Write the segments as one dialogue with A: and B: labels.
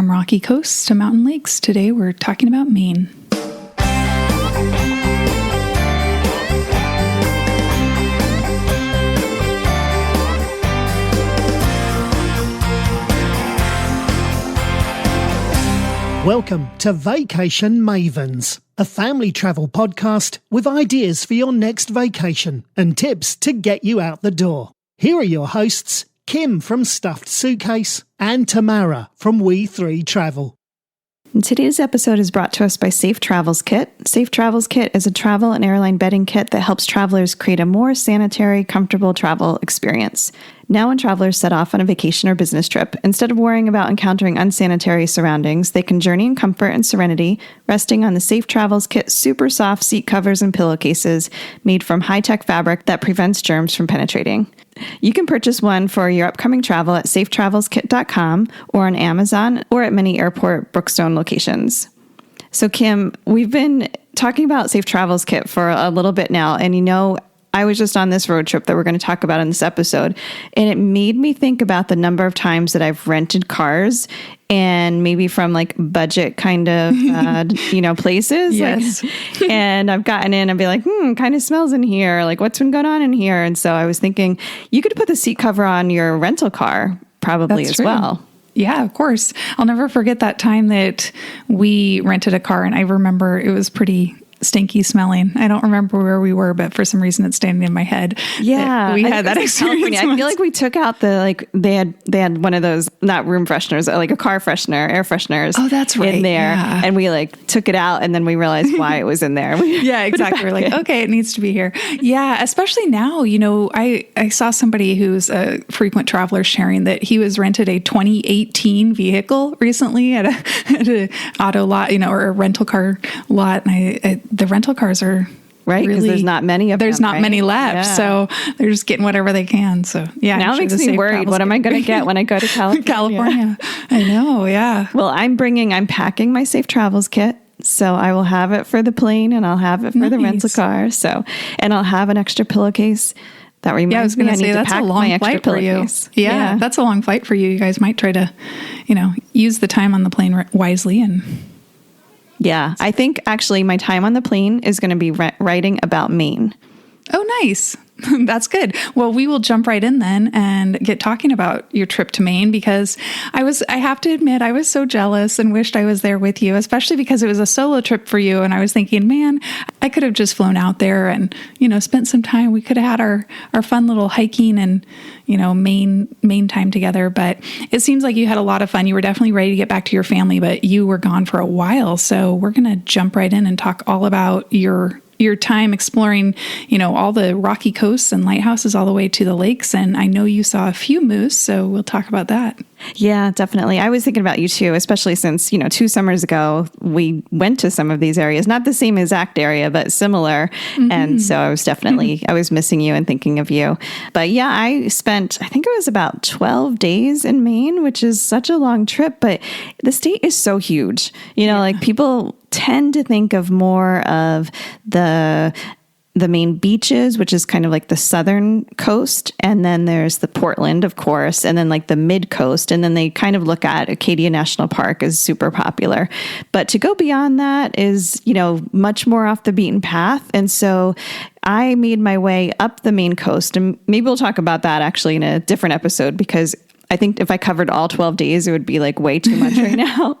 A: From rocky coasts to mountain lakes, today we're talking about Maine.
B: Welcome to Vacation Mavens, a family travel podcast with ideas for your next vacation and tips to get you out the door. Here are your hosts, Kim from Stuffed Suitcase and Tamara from We Three Travel.
C: Today's episode is brought to us by Safe Travels Kit. Safe Travels Kit is a travel and airline bedding kit that helps travelers create a more sanitary, comfortable travel experience. Now when travelers set off on a vacation or business trip, instead of worrying about encountering unsanitary surroundings, they can journey in comfort and serenity, resting on the Safe Travels Kit super soft seat covers and pillowcases made from high-tech fabric that prevents germs from penetrating. You can purchase one for your upcoming travel at safetravelskit.com or on Amazon or at many airport Brookstone locations. So Kim, we've been talking about Safe Travels Kit for a little bit now, and I was just on this road trip that we're going to talk about in this episode, and it made me think about the number of times that I've rented cars, and maybe from like budget kind of, places.
A: Yes.
C: And I've gotten in and be like, kind of smells in here. Like, what's been going on in here? And so I was thinking you could put the seat cover on your rental car probably
A: That's
C: as
A: true.
C: well.
A: Yeah, of course. I'll never forget that time that we rented a car, and I remember it was pretty stinky smelling. I don't remember where we were, but for some reason it's standing in my head.
C: Yeah,
A: we had that experience.
C: I feel like we took out they had one of those, not room fresheners, like a car freshener, air fresheners.
A: Oh, that's right.
C: In there,
A: yeah.
C: And we took it out, and then we realized why it was in there.
A: Yeah, exactly. We're like, okay, it needs to be here. Yeah, especially now. I saw somebody who's a frequent traveler sharing that he was rented a 2018 vehicle recently at a auto lot, or a rental car lot, and the rental cars are
C: right, because there's not many of them.
A: There's not many left,
C: yeah.
A: So they're just getting whatever they can. So yeah,
C: now it makes me worried. What am I going to get when I go to California?
A: I know, yeah.
C: Well, I'm packing my Safe Travels kit. So I will have it for the plane, and I'll have it for the rental car. So, and I'll have an extra pillowcase. That reminds me, I need to pack my extra pillowcase.
A: Yeah, that's a long flight for you. You guys might try to, use the time on the plane wisely and.
C: Yeah, I think actually my time on the plane is going to be writing about Maine.
A: Oh, nice. That's good. Well, we will jump right in then and get talking about your trip to Maine, because I have to admit, I was so jealous and wished I was there with you, especially because it was a solo trip for you. And I was thinking, man, I could have just flown out there and, spent some time. We could have had our fun little hiking and, Maine time together. But it seems like you had a lot of fun. You were definitely ready to get back to your family, but you were gone for a while. So we're going to jump right in and talk all about your time exploring, all the rocky coasts and lighthouses all the way to the lakes. And I know you saw a few moose, so we'll talk about that.
C: Yeah, definitely. I was thinking about you too, especially since, 2 summers ago, we went to some of these areas, not the same exact area, but similar. Mm-hmm. And so I was I was missing you and thinking of you. But yeah, I think it was about 12 days in Maine, which is such a long trip, but the state is so huge. People tend to think of more of the Maine beaches, which is kind of like the southern coast. And then there's the Portland, of course, and then like the mid coast. And then they kind of look at Acadia National Park as super popular. But to go beyond that is, much more off the beaten path. And so I made my way up the Maine coast, and maybe we'll talk about that actually in a different episode, because I think if I covered all 12 days, it would be way too much right now.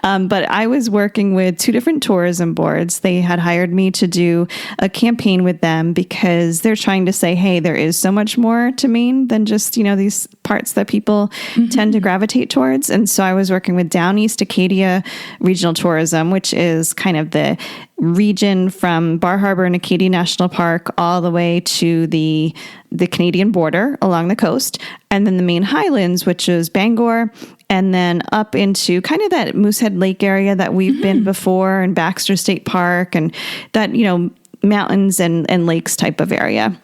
C: But I was working with 2 different tourism boards. They had hired me to do a campaign with them because they're trying to say, hey, there is so much more to Maine than just, these parts that people tend to gravitate towards. And so I was working with Downeast Acadia Regional Tourism, which is kind of the region from Bar Harbor and Acadia National Park all the way to the Canadian border along the coast, and then the Maine Highlands, which is Bangor, and then up into kind of that Moosehead Lake area that we've been before, and Baxter State Park, and that, mountains and lakes type of area.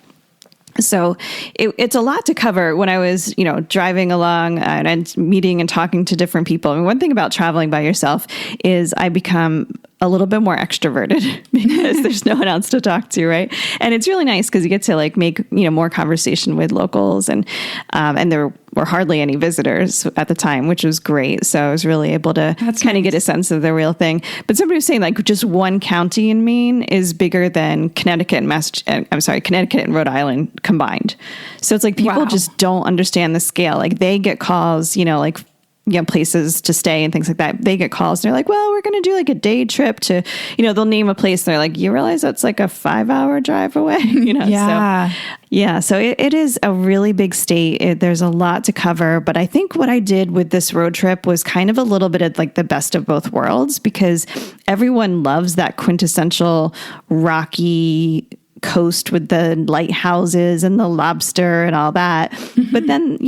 C: So it's a lot to cover. When I was, driving along and meeting and talking to different people. I mean, one thing about traveling by yourself is I become a little bit more extroverted because there's no one else to talk to, right? And it's really nice because you get to like make, more conversation with locals, and there were hardly any visitors at the time, which was great. So I was really able to kind of get a sense of the real thing. But somebody was saying like just one county in Maine is bigger than Connecticut and Rhode Island combined. So it's like people just don't understand the scale. Like they get calls, places to stay and things like that. They get calls. They're like, well, we're going to do like a day trip to, they'll name a place. And they're like, you realize that's like a 5-hour drive away,
A: Yeah.
C: So it is a really big state. There's a lot to cover. But I think what I did with this road trip was kind of a little bit of like the best of both worlds, because everyone loves that quintessential rocky coast with the lighthouses and the lobster and all that. Mm-hmm. But then,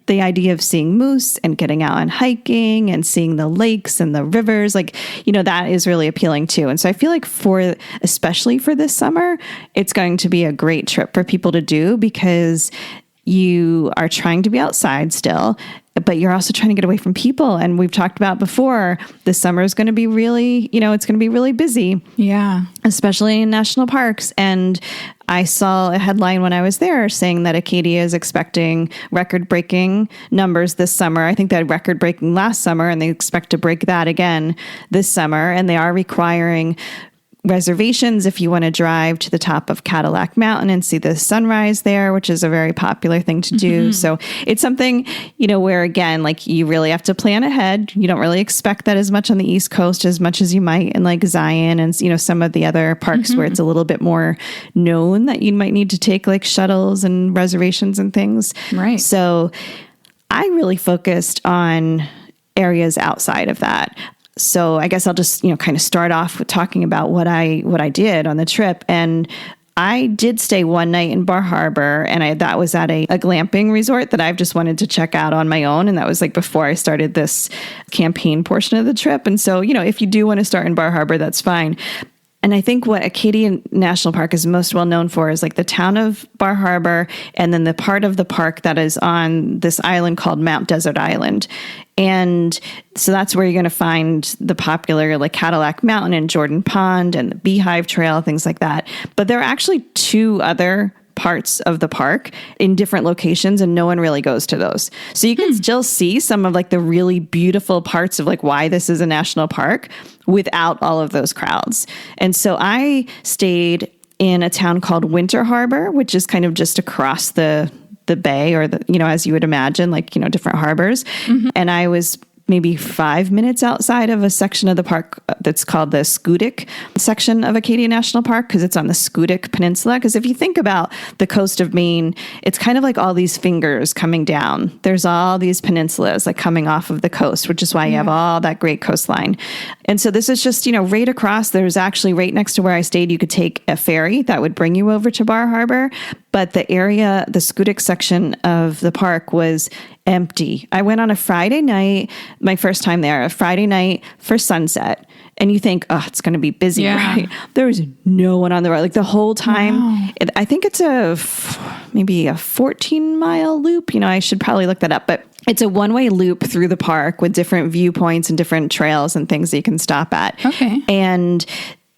C: the idea of seeing moose and getting out and hiking and seeing the lakes and the rivers, that is really appealing too. And so I feel like especially for this summer, it's going to be a great trip for people to do, because you are trying to be outside still, but you're also trying to get away from people. And we've talked about before, this summer is going to be really, it's going to be really busy.
A: Yeah.
C: Especially in national parks. And I saw a headline when I was there saying that Acadia is expecting record-breaking numbers this summer. I think they had record-breaking last summer, and they expect to break that again this summer. And they are requiring reservations if you want to drive to the top of Cadillac Mountain and see the sunrise there, which is a very popular thing to do. Mm-hmm. So it's something, where again, like you really have to plan ahead. You don't really expect that as much on the East Coast as much as you might in like Zion and, some of the other parks where it's a little bit more known that you might need to take like shuttles and reservations and things.
A: Right.
C: So I really focused on areas outside of that. So I guess I'll just, kind of start off with talking about what I did on the trip. And I did stay one night in Bar Harbor, and that was at a glamping resort that I've just wanted to check out on my own. And that was like before I started this campaign portion of the trip. And so, if you do want to start in Bar Harbor, that's fine. And I think what Acadia National Park is most well known for is like the town of Bar Harbor, and then the part of the park that is on this island called Mount Desert Island. And so that's where you're going to find the popular like Cadillac Mountain and Jordan Pond and the Beehive Trail, things like that. But there are actually 2 other parts of the park in different locations, and no one really goes to those. So you can still see some of like the really beautiful parts of like why this is a national park without all of those crowds. And so I stayed in a town called Winter Harbor, which is kind of just across the bay, or as you would imagine, like, different harbors. Mm-hmm. And I was maybe 5 minutes outside of a section of the park that's called the Scutic section of Acadia National Park, because it's on the Scutic Peninsula. Because if you think about the coast of Maine, it's kind of like all these fingers coming down. There's all these peninsulas like coming off of the coast, which is why you have all that great coastline. And so this is just, right across. There's actually right next to where I stayed, you could take a ferry that would bring you over to Bar Harbor. But the area, the Scutic section of the park was empty. I went on a Friday night, my first time there, a Friday night for sunset. And you think, oh, it's going to be busy, right? There was no one on the road. Like the whole time, I think it's maybe a 14-mile loop. I should probably look that up. But it's a one-way loop through the park with different viewpoints and different trails and things that you can stop at.
A: Okay.
C: And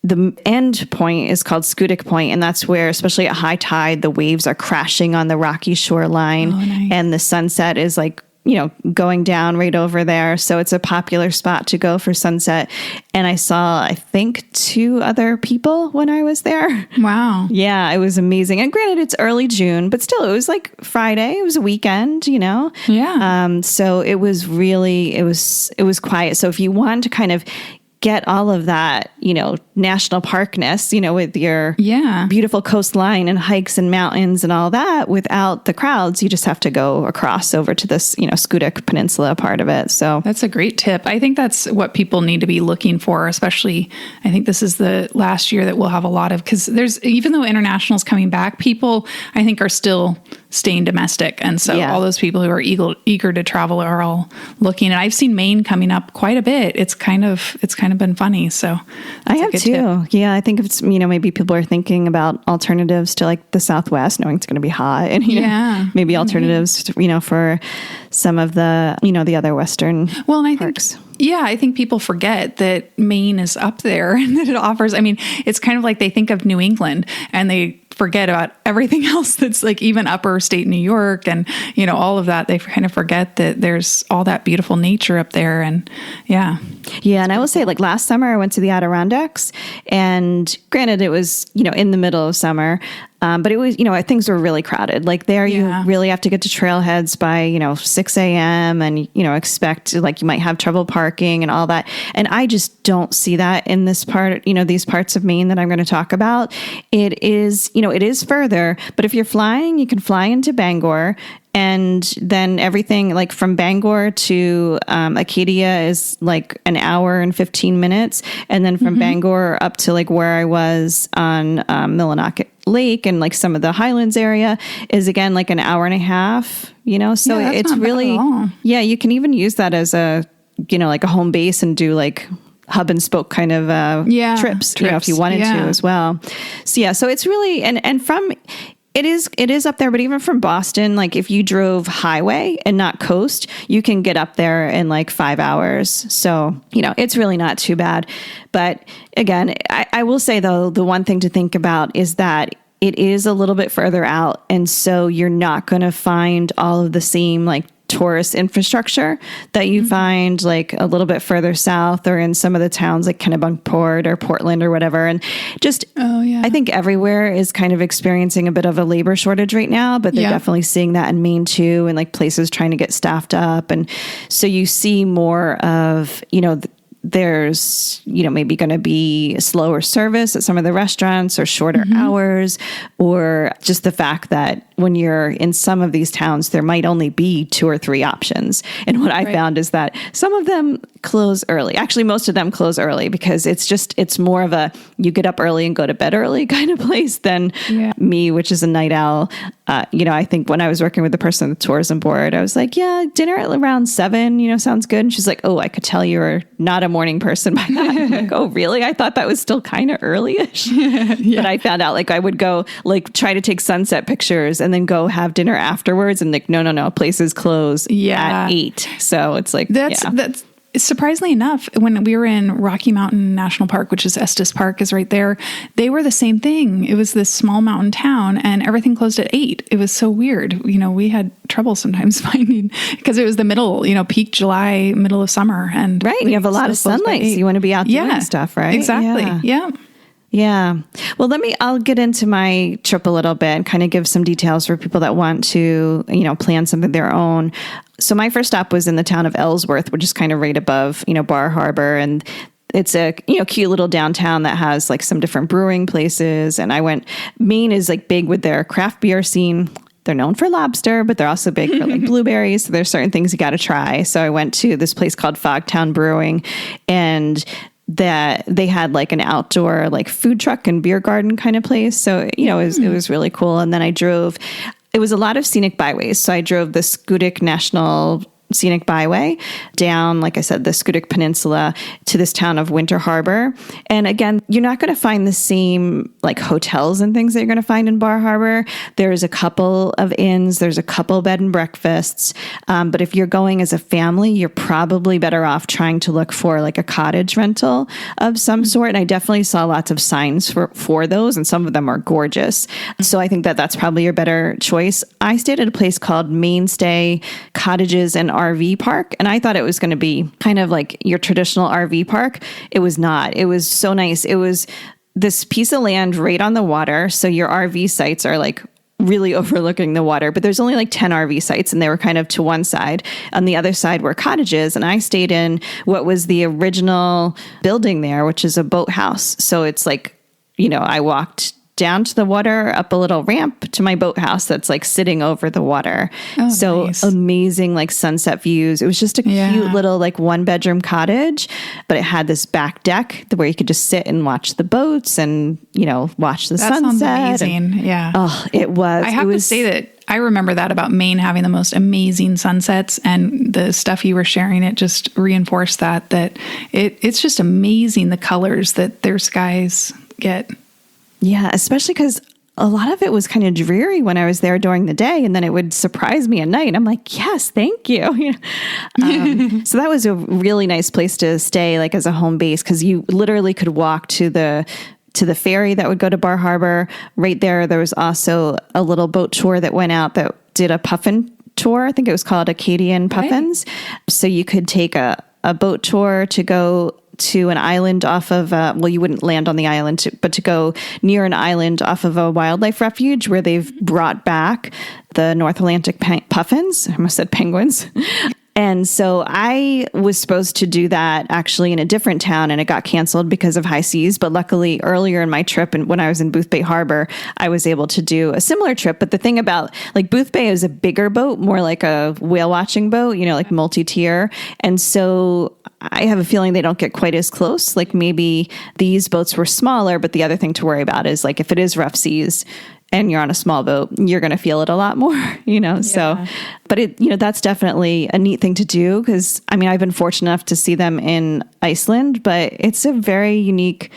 C: the end point is called Scutic Point, and that's where, especially at high tide, the waves are crashing on the rocky shoreline, and the sunset is like, going down right over there. So it's a popular spot to go for sunset. And I saw, I think, 2 other people when I was there.
A: Wow.
C: Yeah, it was amazing. And granted, it's early June, but still, it was like Friday. It was a weekend,
A: Yeah.
C: So it was really, it was quiet. So if you want to kind of get all of that, national parkness, with your beautiful coastline and hikes and mountains and all that without the crowds, you just have to go across over to this, Scutic Peninsula part of it. So
A: that's a great tip. I think that's what people need to be looking for, especially I think this is the last year that we'll have a lot of, because even though international's coming back, people I think are still staying domestic. And so all those people who are eager to travel are all looking. And I've seen Maine coming up quite a bit. It's kind of been funny. So
C: I have too. Tip. Yeah. I think it's, maybe people are thinking about alternatives to like the Southwest, knowing it's going to be hot, and, maybe alternatives, for some of the, the other Western
A: and I
C: parks.
A: think Yeah, I think people forget that Maine is up there and that it offers, I mean, it's kind of like they think of New England and they forget about everything else that's like even upper state New York and, you know, all of that. They kind of forget that there's all that beautiful nature up there. And yeah.
C: Yeah. And I will say, like, last summer I went to the Adirondacks, and granted it was, you know, in the middle of summer. But it was, you know, things were really crowded. Like there, you really have to get to trailheads by, you know, 6 a.m. and, you know, expect like you might have trouble parking and all that. And I just don't see that in this part, you know, these parts of Maine that I'm going to talk about. It is, you know, it is further, but if you're flying, you can fly into Bangor. And then everything like from Bangor to Acadia is like an hour and 15 minutes. And then from Bangor up to like where I was on Millinocket Lake and like some of the Highlands area is again like an hour and a half, you know? So it's really, you can even use that as a, you know, like a home base and do like hub and spoke kind of trips, you know, if you wanted to as well. So so it's really, and from... It is up there, but even from Boston, like if you drove highway and not coast, you can get up there in like 5 hours. So, you know, it's really not too bad. But again, I will say though, the one thing to think about is that it is a little bit further out. And so you're not going to find all of the same like tourist infrastructure that you find like a little bit further south or in some of the towns like Kennebunkport or Portland or whatever. And just, I think everywhere is kind of experiencing a bit of a labor shortage right now, but they're definitely seeing that in Maine too, and like places trying to get staffed up. And so you see more of, you know, there's, you know, maybe going to be slower service at some of the restaurants or shorter hours, or just the fact that when you're in some of these towns, there might only be 2 or 3 options. And what I found is that some of them close early. Actually, most of them close early because it's more of a you get up early and go to bed early kind of place than me, which is a night owl. You know, I think when I was working with the person on the tourism board, I was like, yeah, dinner at around 7, you know, sounds good. And she's like, oh, I could tell you're not a morning person by that. I'm like, oh, really? I thought that was still kind of early-ish. But I found out like I would go like try to take sunset pictures and then go have dinner afterwards. And like, no, places close at 8. So it's like,
A: that's surprisingly enough, when we were in Rocky Mountain National Park, which is Estes Park is right there, they were the same thing. It was this small mountain town and everything closed at 8. It was so weird. You know, we had trouble sometimes finding, because it was the middle, you know, peak July, middle of summer. And
C: you have a lot of sunlight, so you want to be out doing stuff, right?
A: Exactly.
C: Yeah. Well, I'll get into my trip a little bit and kind of give some details for people that want to, you know, plan something of their own. So my first stop was in the town of Ellsworth, which is kind of right above, you know, Bar Harbor. And it's a, you know, cute little downtown that has like some different brewing places. And Maine is like big with their craft beer scene. They're known for lobster, but they're also big for like blueberries. So there's certain things you got to try. So I went to this place called Town Brewing, and that they had like an outdoor like food truck and beer garden kind of place. So, you know, it was really cool. And then it was a lot of scenic byways. So I drove the Scutic National Scenic Byway down, like I said, the Scutic Peninsula to this town of Winter Harbor. And again, you're not going to find the same like hotels and things that you're going to find in Bar Harbor. There's a couple of inns, there's a couple bed and breakfasts. But if you're going as a family, you're probably better off trying to look for like a cottage rental of some sort. And I definitely saw lots of signs for those, and some of them are gorgeous. So I think that that's probably your better choice. I stayed at a place called Mainstay, Cottages, and RV Park, and I thought it was going to be kind of like your traditional RV park. It was not. It was so nice. It was this piece of land right on the water, so your RV sites are like really overlooking the water, but there's only like 10 RV sites, and they were kind of to one side. On the other side were cottages, and I stayed in what was the original building there, which is a boathouse. So it's like, you know, I walked down to the water, up a little ramp to my boathouse that's like sitting over the water. So nice. Amazing like sunset views. It was just a cute little like 1-bedroom cottage, but it had this back deck where you could just sit and watch the boats and, you know, watch the sunset.
A: Sounds amazing.
C: It was.
A: I have to say that I remember that about Maine having the most amazing sunsets, and the stuff you were sharing, it just reinforced that it's just amazing the colors that their skies get.
C: Yeah, especially because a lot of it was kind of dreary when I was there during the day, and then it would surprise me at night. And I'm like, yes, thank you. So that was a really nice place to stay, like as a home base, because you literally could walk to the ferry that would go to Bar Harbor. Right there was also a little boat tour that went out that did a puffin tour. I think it was called Acadian Puffins. Right. So you could take a boat tour to go to an island off of, you wouldn't land on the island, but to go near an island off of a wildlife refuge where they've brought back the North Atlantic puffins. I almost said penguins. And so I was supposed to do that actually in a different town, and it got canceled because of high seas. But luckily earlier in my trip, and when I was in Boothbay Harbor, I was able to do a similar trip. But the thing about like Boothbay is a bigger boat, more like a whale watching boat, like multi-tier. And so I have a feeling they don't get quite as close. Like maybe these boats were smaller, but the other thing to worry about is like if it is rough seas and you're on a small boat, you're going to feel it a lot more, So, but that's definitely a neat thing to do because, I've been fortunate enough to see them in Iceland, but it's a very unique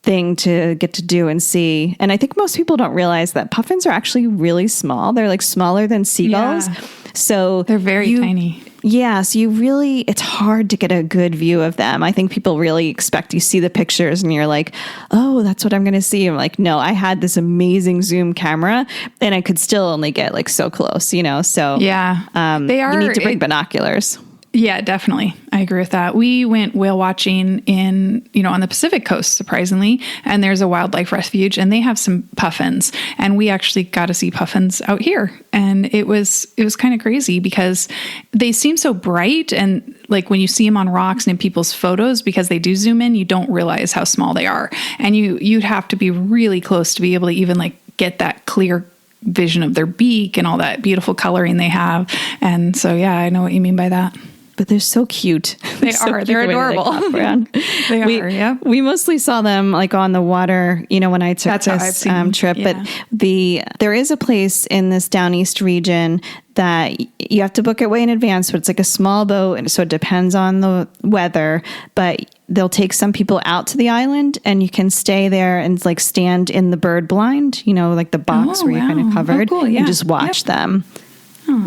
C: thing to get to do and see. And I think most people don't realize that puffins are actually really small. They're like smaller than seagulls. Yeah. So
A: they're very tiny.
C: Yeah. So it's hard to get a good view of them. I think people really expect you see the pictures and you're like, oh, that's what I'm going to see. I'm like, no, I had this amazing zoom camera and I could still only get like so close, So
A: yeah,
C: you need to bring binoculars.
A: Yeah, definitely. I agree with that. We went whale watching on the Pacific coast, surprisingly, and there's a wildlife refuge and they have some puffins, and we actually got to see puffins out here. And it was kind of crazy because they seem so bright, and like when you see them on rocks and in people's photos, because they do zoom in, you don't realize how small they are. And you'd have to be really close to be able to even like get that clear vision of their beak and all that beautiful coloring they have. And so, yeah, I know what you mean by that.
C: But they're so cute.
A: They are. They're adorable. They are, yeah.
C: We mostly saw them like on the water, when I took this trip. Yeah. But there is a place in this Downeast region that you have to book it way in advance, but it's like a small boat, and so it depends on the weather. But they'll take some people out to the island, and you can stay there and like stand in the bird blind, like the box where you're kind of covered, and just watch them.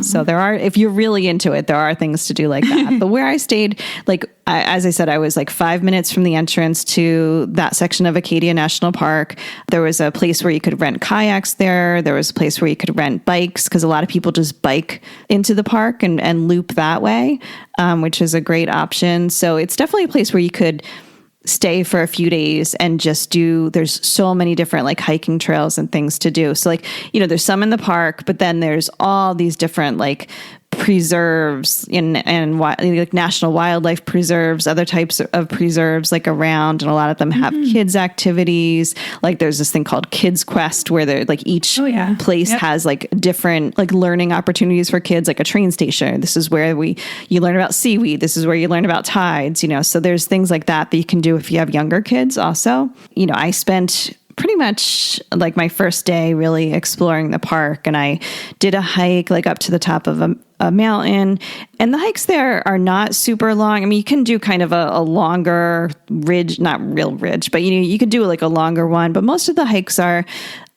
C: So if you're really into it, there are things to do like that. But where I stayed, as I said, I was like 5 minutes from the entrance to that section of Acadia National Park. There was a place where you could rent kayaks there. There was a place where you could rent bikes because a lot of people just bike into the park and loop that way, which is a great option. So it's definitely a place where you could stay for a few days and just there's so many different like hiking trails and things to do. So there's some in the park, but then there's all these different like preserves and like national wildlife preserves, other types of preserves like around, and a lot of them have kids activities. Like there's this thing called Kids Quest where they're like each place has like different like learning opportunities for kids, like a train station. This is where you learn about seaweed. This is where you learn about tides, so there's things like that you can do if you have younger kids also. I spent pretty much like my first day really exploring the park, and I did a hike like up to the top of a mountain, and the hikes there are not super long. You can do kind of a longer ridge, not real ridge, but you could do like a longer one, but most of the hikes are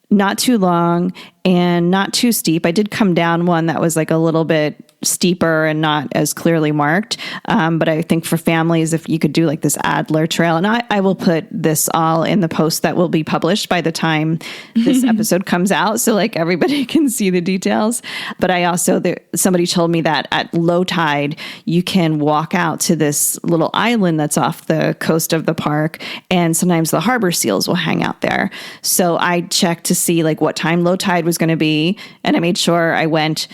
C: not too long and not too steep. I did come down one that was like a little bit steeper and not as clearly marked. But I think for families, if you could do like this Adler Trail, and I will put this all in the post that will be published by the time this episode comes out. So like everybody can see the details. But I also, somebody told me that at low tide, you can walk out to this little island that's off the coast of the park. And sometimes the harbor seals will hang out there. So I checked to see like what time low tide was going to be. And I made sure I went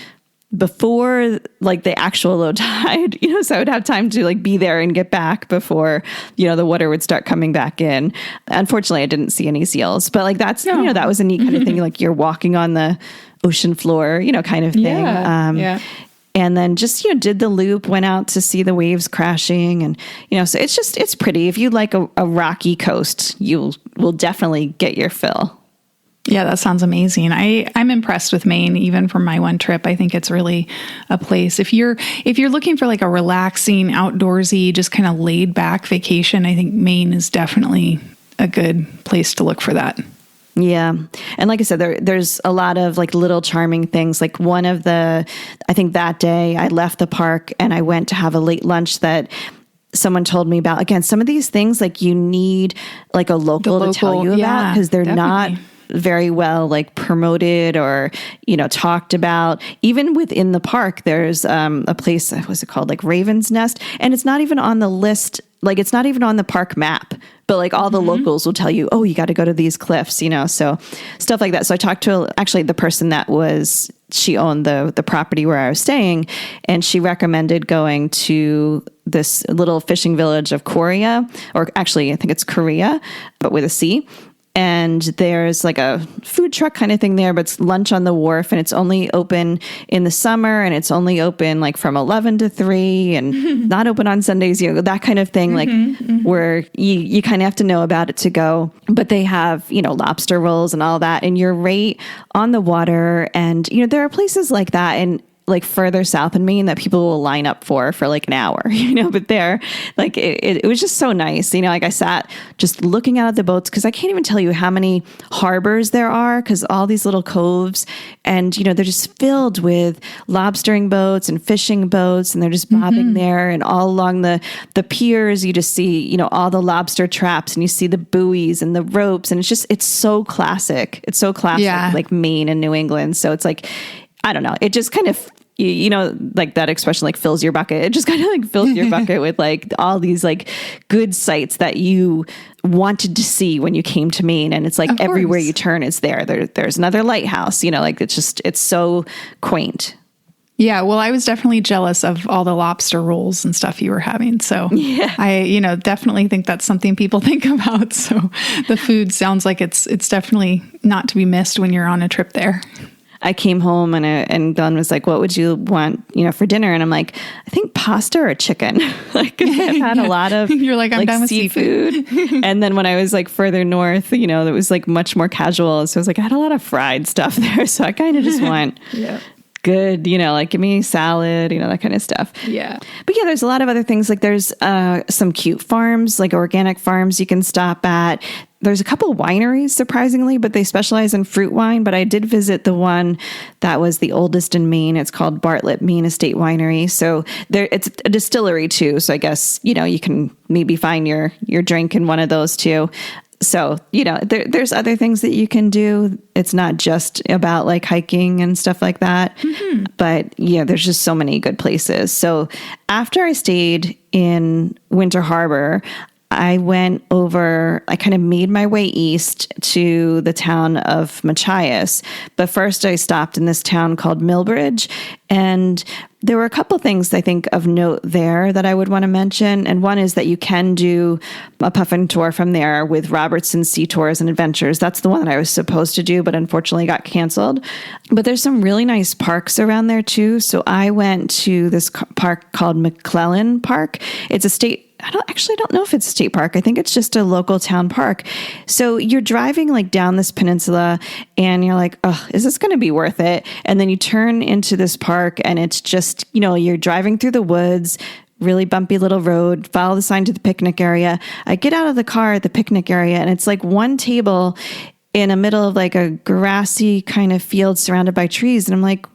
C: before like the actual low tide, so I would have time to like be there and get back before, the water would start coming back in. Unfortunately, I didn't see any seals, but like that's, that was a neat kind of thing. Like you're walking on the ocean floor, kind of thing. And then just, did the loop, went out to see the waves crashing, and, so it's pretty. If you like a rocky coast, you will definitely get your fill.
A: Yeah, that sounds amazing. I'm impressed with Maine, even from my one trip. I think it's really a place. If you're looking for like a relaxing, outdoorsy, just kind of laid back vacation, I think Maine is definitely a good place to look for that.
C: Yeah. And like I said, there's a lot of like little charming things. Like I think that day I left the park and I went to have a late lunch that someone told me about. Again, some of these things, like you need like a local to tell you about, because they're not very well like promoted or, talked about. Even within the park, there's a place, what's it called? Like Raven's Nest. And it's not even on the list. Like it's not even on the park map, but like all the locals will tell you, oh, you got to go to these cliffs, so stuff like that. So I talked to actually the person she owned the property where I was staying, and she recommended going to this little fishing village of Korea, or actually I think it's Korea, but with a C. And there's like a food truck kind of thing there, but it's lunch on the wharf, and it's only open in the summer, and it's only open like from 11 to 3 and not open on Sundays, that kind of thing, where you kind of have to know about it to go. But they have, lobster rolls and all that, and you're right on the water. And, there are places like that. And like further south in Maine that people will line up for like an hour, but there, like it was just so nice. Like I sat just looking out at the boats, because I can't even tell you how many harbors there are, because all these little coves, and they're just filled with lobstering boats and fishing boats, and they're just bobbing there. And all along the piers, you just see, all the lobster traps, and you see the buoys and the ropes, and it's so classic. It's so classic, like Maine and New England. So it's like, I don't know, it just kind of, like that expression, like fills your bucket. It just kind of like fills your bucket with like all these like good sights that you wanted to see when you came to Maine. And it's like everywhere you turn, it's there. There's another lighthouse, like it's so quaint.
A: Yeah, well, I was definitely jealous of all the lobster rolls and stuff you were having. So I, definitely think that's something people think about. So the food sounds like it's definitely not to be missed when you're on a trip there.
C: I came home and Glenn was like, what would you want, for dinner? And I'm like, I think pasta or chicken. Like I've had a lot of
A: You're like, I'm done with seafood.
C: And then when I was like further north, it was like much more casual. So I was like, I had a lot of fried stuff there. So I kind of just went good, like give me salad, that kind of stuff.
A: Yeah.
C: But yeah, there's a lot of other things. Like there's some cute farms, like organic farms you can stop at. There's a couple wineries, surprisingly, but they specialize in fruit wine. But I did visit the one that was the oldest in Maine. It's called Bartlett Maine Estate Winery. So it's a distillery too. So I guess, you can maybe find your drink in one of those too. So, there's other things that you can do. It's not just about like hiking and stuff like that. But yeah, there's just so many good places. So after I stayed in Winter Harbor, I kind of made my way east to the town of Machias. But first I stopped in this town called Millbridge. And there were a couple things I think of note there that I would want to mention. And one is that you can do a puffin tour from there with Robertson Sea Tours and Adventures. That's the one that I was supposed to do, but unfortunately got canceled. But there's some really nice parks around there too. So I went to this park called Mcclellan Park. It's a state I don't know if it's a state park. I think it's just a local town park. So you're driving like down this peninsula and you're like, oh, is this going to be worth it? And then you turn into this park and it's just, you're driving through the woods, really bumpy little road, follow the sign to the picnic area. I get out of the car at the picnic area and it's like one table in the middle of like a grassy kind of field surrounded by trees. And I'm like,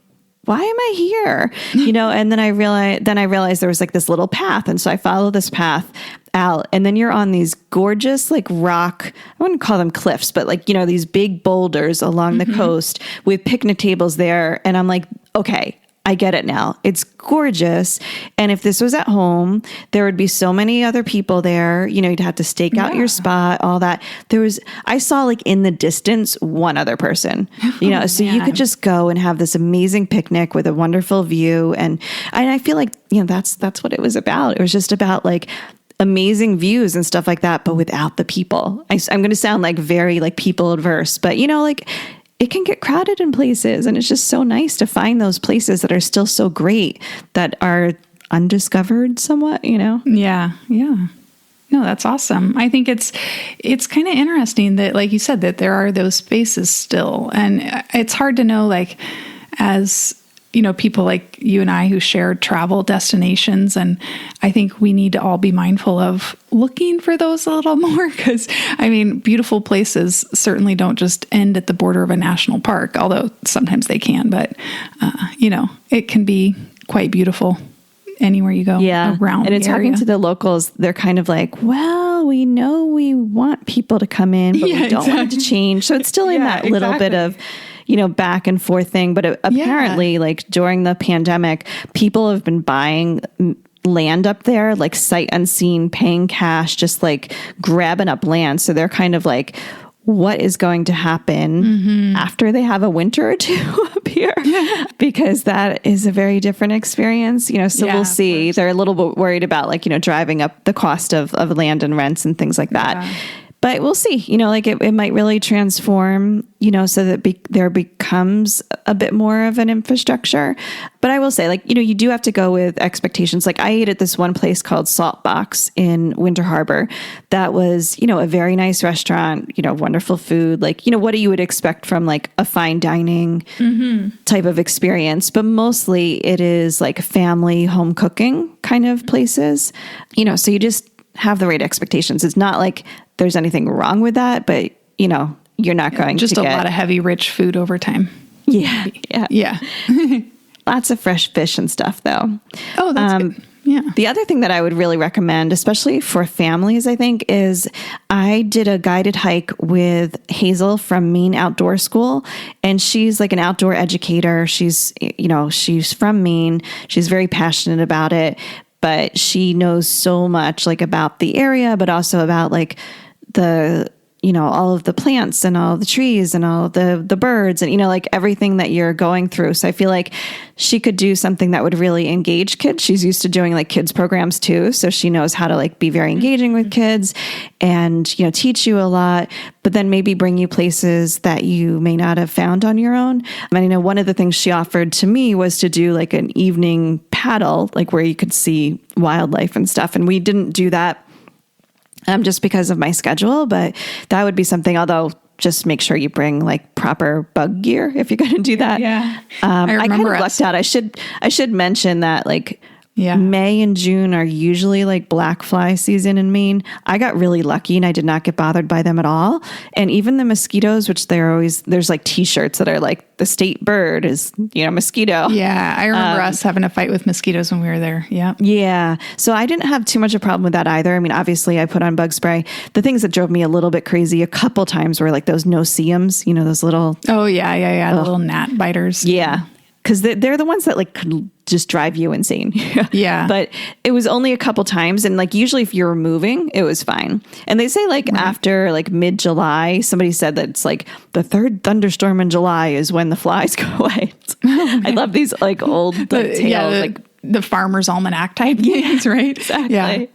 C: why am I here? And then I realized there was like this little path. And so I follow this path out and then you're on these gorgeous like rock, I wouldn't call them cliffs, but like, these big boulders along the coast with picnic tables there. And I'm like, okay, I get it now. It's gorgeous. And if this was at home, there would be so many other people there. You'd have to stake out your spot, all that. I saw like in the distance, one other person, so you could just go and have this amazing picnic with a wonderful view. And I feel like, that's what it was about. It was just about like amazing views and stuff like that, but without the people. I'm going to sound like very like people adverse, but like, it can get crowded in places and it's just so nice to find those places that are still so great that are undiscovered somewhat, Yeah.
A: No, that's awesome. I think it's kind of interesting that, like you said, that there are those spaces still. And it's hard to know, like, as people like you and I who share travel destinations. And I think we need to all be mindful of looking for those a little more because, beautiful places certainly don't just end at the border of a national park, although sometimes they can. But, it can be quite beautiful anywhere you go around.
C: And it's talking to the locals. They're kind of like, well, we know we want people to come in, but we don't want it to change. So it's still in that little bit of, back and forth thing. But apparently, like during the pandemic, people have been buying land up there, like sight unseen, paying cash, just like grabbing up land. So they're kind of like, what is going to happen after they have a winter or two up here? Because that is a very different experience, so we'll see. They're a little bit worried about driving up the cost of land and rents and things like that. But we'll see, it might really transform, so that there becomes a bit more of an infrastructure. But I will say, you do have to go with expectations. Like I ate at this one place called Salt Box in Winter Harbor. That was, a very nice restaurant, wonderful food, what you would expect from like a fine dining type of experience. But mostly it is like family home cooking kind of places, so you just have the right expectations. It's not like there's anything wrong with that, but you're not going
A: just
C: to
A: get a lot of heavy, rich food over time. Yeah.
C: Lots of fresh fish and stuff though.
A: Oh, that's good. Yeah.
C: The other thing that I would really recommend, especially for families, I think, is I did a guided hike with Hazel from Maine Outdoor School, and she's like an outdoor educator. She's from Maine. She's very passionate about it, but she knows so much about the area, but also about the, all of the plants and all the trees and all the birds and, everything that you're going through. So I feel like she could do something that would really engage kids. She's used to doing kids programs too. So she knows how to be very engaging with kids and, teach you a lot, but then maybe bring you places that you may not have found on your own. One of the things she offered to me was to do an evening paddle, where you could see wildlife and stuff. And we didn't do that just because of my schedule, but that would be something, although just make sure you bring proper bug gear if you're going to do that.
A: Yeah.
C: I kind of lucked out. I should mention that May and June are usually black fly season in Maine. I got really lucky and I did not get bothered by them at all. And even the mosquitoes, which there's t-shirts that are the state bird is, mosquito.
A: Yeah. I remember us having a fight with mosquitoes when we were there. Yeah.
C: Yeah. So I didn't have too much of a problem with that either. Obviously I put on bug spray. The things that drove me a little bit crazy a couple times were those no-see-ums, those little.
A: Oh yeah. The little gnat biters.
C: Yeah. Because they're the ones that could just drive you insane.
A: Yeah.
C: But it was only a couple times. And usually if you're moving, it was fine. And they say after mid-July, somebody said that it's the third thunderstorm in July is when the flies go away. I love these old tales.
A: The Farmer's Almanac type things, right?
C: Exactly.
A: Yeah.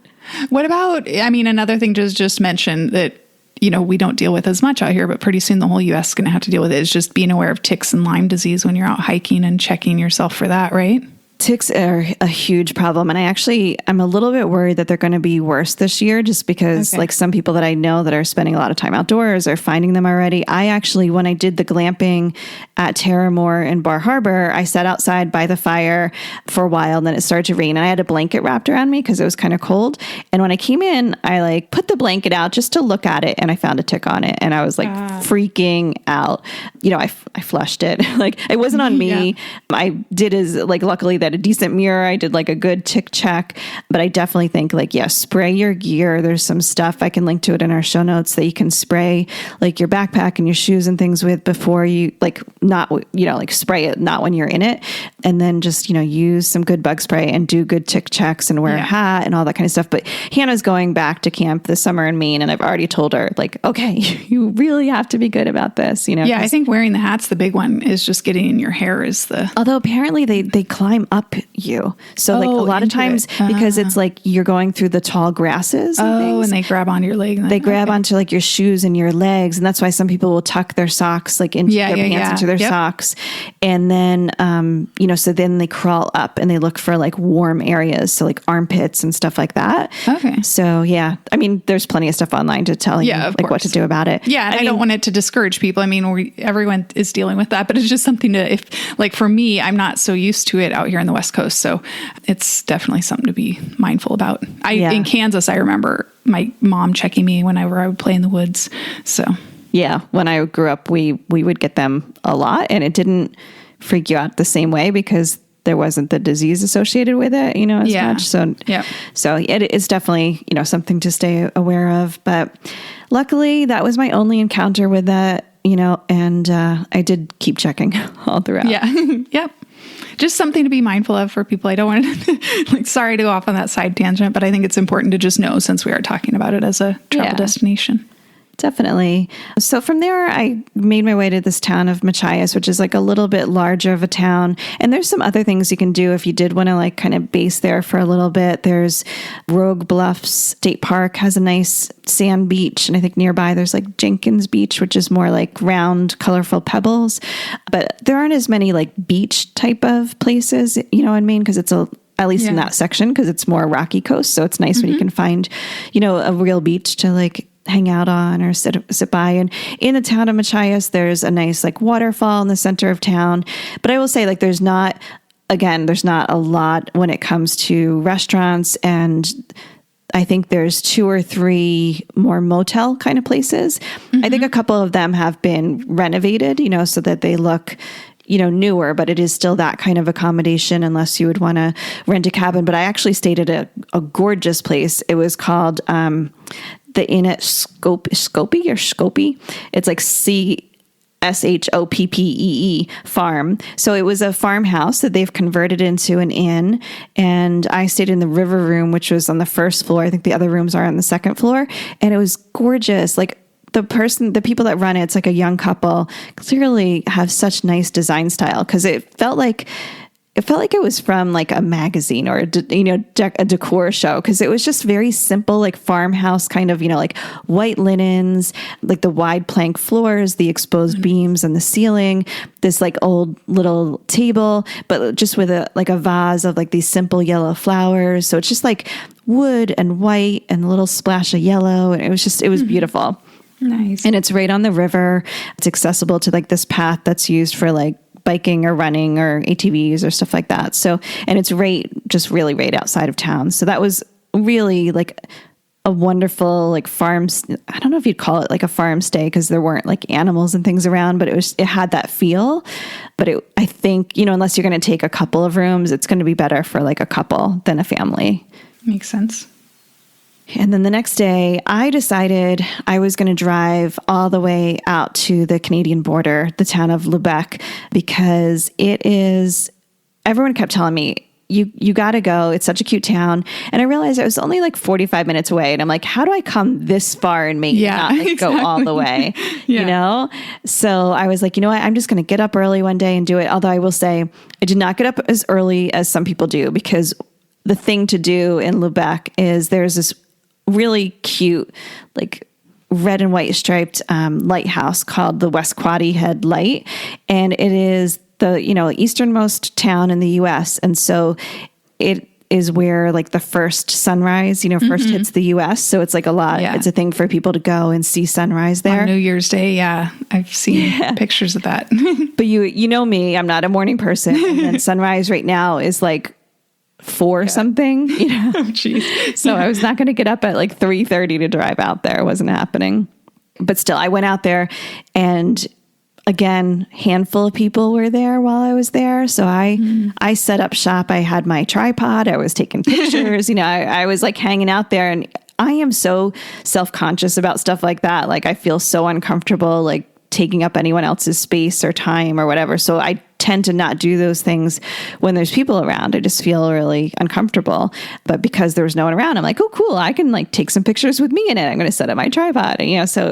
A: What about, another thing just mentioned that, we don't deal with as much out here, but pretty soon the whole U.S. is going to have to deal with it, is just being aware of ticks and Lyme disease when you're out hiking and checking yourself for that, right?
C: Ticks are a huge problem. And I'm a little bit worried that they're going to be worse this year just because some people that I know that are spending a lot of time outdoors are finding them already. I actually, when I did the glamping at Terramore in Bar Harbor, I sat outside by the fire for a while and then it started to rain and I had a blanket wrapped around me because it was kind of cold. And when I came in, I put the blanket out just to look at it and I found a tick on it and I was freaking out. I flushed it. It wasn't on me. Yeah. I did luckily that a decent mirror. I did a good tick check, but I definitely think spray your gear. There's some stuff I can link to it in our show notes that you can spray your backpack and your shoes and things with before you spray it, not when you're in it. And then just, use some good bug spray and do good tick checks and wear a hat and all that kind of stuff. But Hannah's going back to camp this summer in Maine and I've already told her okay, you really have to be good about this,
A: Yeah, I think wearing the hat's the big one is just getting in your hair is the...
C: Although apparently they climb up you. So a lot of times because it's you're going through the tall grasses and things.
A: And they grab onto your leg.
C: They grab onto your shoes and your legs. And that's why some people will tuck their socks into their pants into their socks. And then, so then they crawl up and they look for like warm areas. So like armpits and stuff like that.
A: Okay.
C: So yeah, I mean, there's plenty of stuff online to tell you like what to do about it.
A: Yeah. And I don't want it to discourage people. I mean, everyone is dealing with that, but it's just something to, if like for me, I'm not so used to it out here in the West Coast. So it's definitely something to be mindful about. In Kansas, I remember my mom checking me whenever I would play in the woods. So
C: yeah, when I grew up, we would get them a lot, and it didn't freak you out the same way because there wasn't the disease associated with it, as much. So it is definitely, something to stay aware of. But luckily, that was my only encounter with that, and I did keep checking all throughout.
A: Yeah. Yep. Just something to be mindful of for people. I don't want to, sorry to go off on that side tangent, but I think it's important to just know since we are talking about it as a travel destination.
C: Definitely. So from there, I made my way to this town of Machias, which is like a little bit larger of a town. And there's some other things you can do if you did want to like kind of base there for a little bit. There's Rogue Bluffs State Park has a nice sand beach. And I think nearby there's like Jenkins Beach, which is more like round, colorful pebbles. But there aren't as many like beach type of places, in Maine, because it's at least in that section, because it's more rocky coast. So it's nice when you can find, a real beach to like hang out on or sit by. And in the town of Machias, there's a nice like waterfall in the center of town. But I will say like there's not a lot when it comes to restaurants, and I think there's 2 or 3 more motel kind of places. I think a couple of them have been renovated, so that they look newer, but it is still that kind of accommodation unless you would want to rent a cabin. But I actually stayed at a gorgeous place. It was called the Inn at Scopee. It's like Shoppee farm. So it was a farmhouse that they've converted into an inn. And I stayed in the river room, which was on the first floor. I think the other rooms are on the second floor. And it was gorgeous. Like the people that run it's like a young couple, clearly have such nice design style, because it felt like it was from like a magazine or a decor show, because it was just very simple, like farmhouse kind of, like white linens, like the wide plank floors, the exposed beams and the ceiling, this like old little table, but just with a vase of like these simple yellow flowers. So it's just like wood and white and a little splash of yellow. And it was beautiful.
A: Nice.
C: And it's right on the river. It's accessible to like this path that's used for like biking or running or ATVs or stuff like that. So, and it's really right outside of town. So that was really like a wonderful like farm. I don't know if you'd call it like a farm stay, because there weren't like animals and things around, but it had that feel. But I think, unless you're going to take a couple of rooms, it's going to be better for like a couple than a family.
A: Makes sense.
C: And then the next day, I decided I was going to drive all the way out to the Canadian border, the town of Lubec, because everyone kept telling me, you got to go. It's such a cute town. And I realized it was only like 45 minutes away. And I'm like, how do I come this far in Maine and not like go all the way? So I was like, you know what? I'm just going to get up early one day and do it. Although I will say I did not get up as early as some people do, because the thing to do in Lubec is there's this really cute, like red and white striped lighthouse called the Wesquatty Head Light. And it is the, easternmost town in the US. And so it is where like the first sunrise, first hits the US. So it's like it's a thing for people to go and see sunrise there.
A: On New Year's Day. Yeah. I've seen pictures of that.
C: But you know me, I'm not a morning person. And then sunrise right now is like 4 something,
A: Jeez.
C: So I was not going to get up at like 3:30 to drive out there. It wasn't happening. But still, I went out there, and again, handful of people were there while I was there. So I set up shop. I had my tripod. I was taking pictures. I was like hanging out there, and I am so self-conscious about stuff like that. Like I feel so uncomfortable, like taking up anyone else's space or time or whatever. So I tend to not do those things when there's people around. I just feel really uncomfortable. But because there was no one around, I'm like, oh, cool. I can like take some pictures with me in it. I'm going to set up my tripod. And, so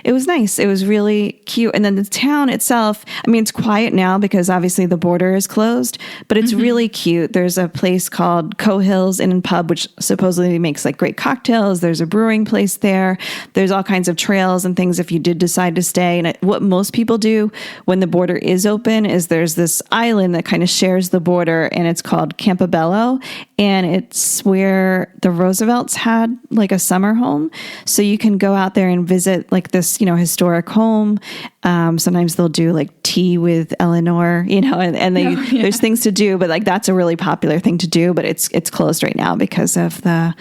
C: it was nice. It was really cute. And then the town itself, I mean, it's quiet now because obviously the border is closed, but it's really cute. There's a place called Cohills Inn and Pub, which supposedly makes like great cocktails. There's a brewing place there. There's all kinds of trails and things if you did decide to stay. And what most people do when the border is open is there's this island that kind of shares the border, and it's called Campobello, and it's where the Roosevelts had like a summer home. So you can go out there and visit like this, historic home. Sometimes they'll do like tea with Eleanor, and there's things to do, but like that's a really popular thing to do, but it's closed right now because of the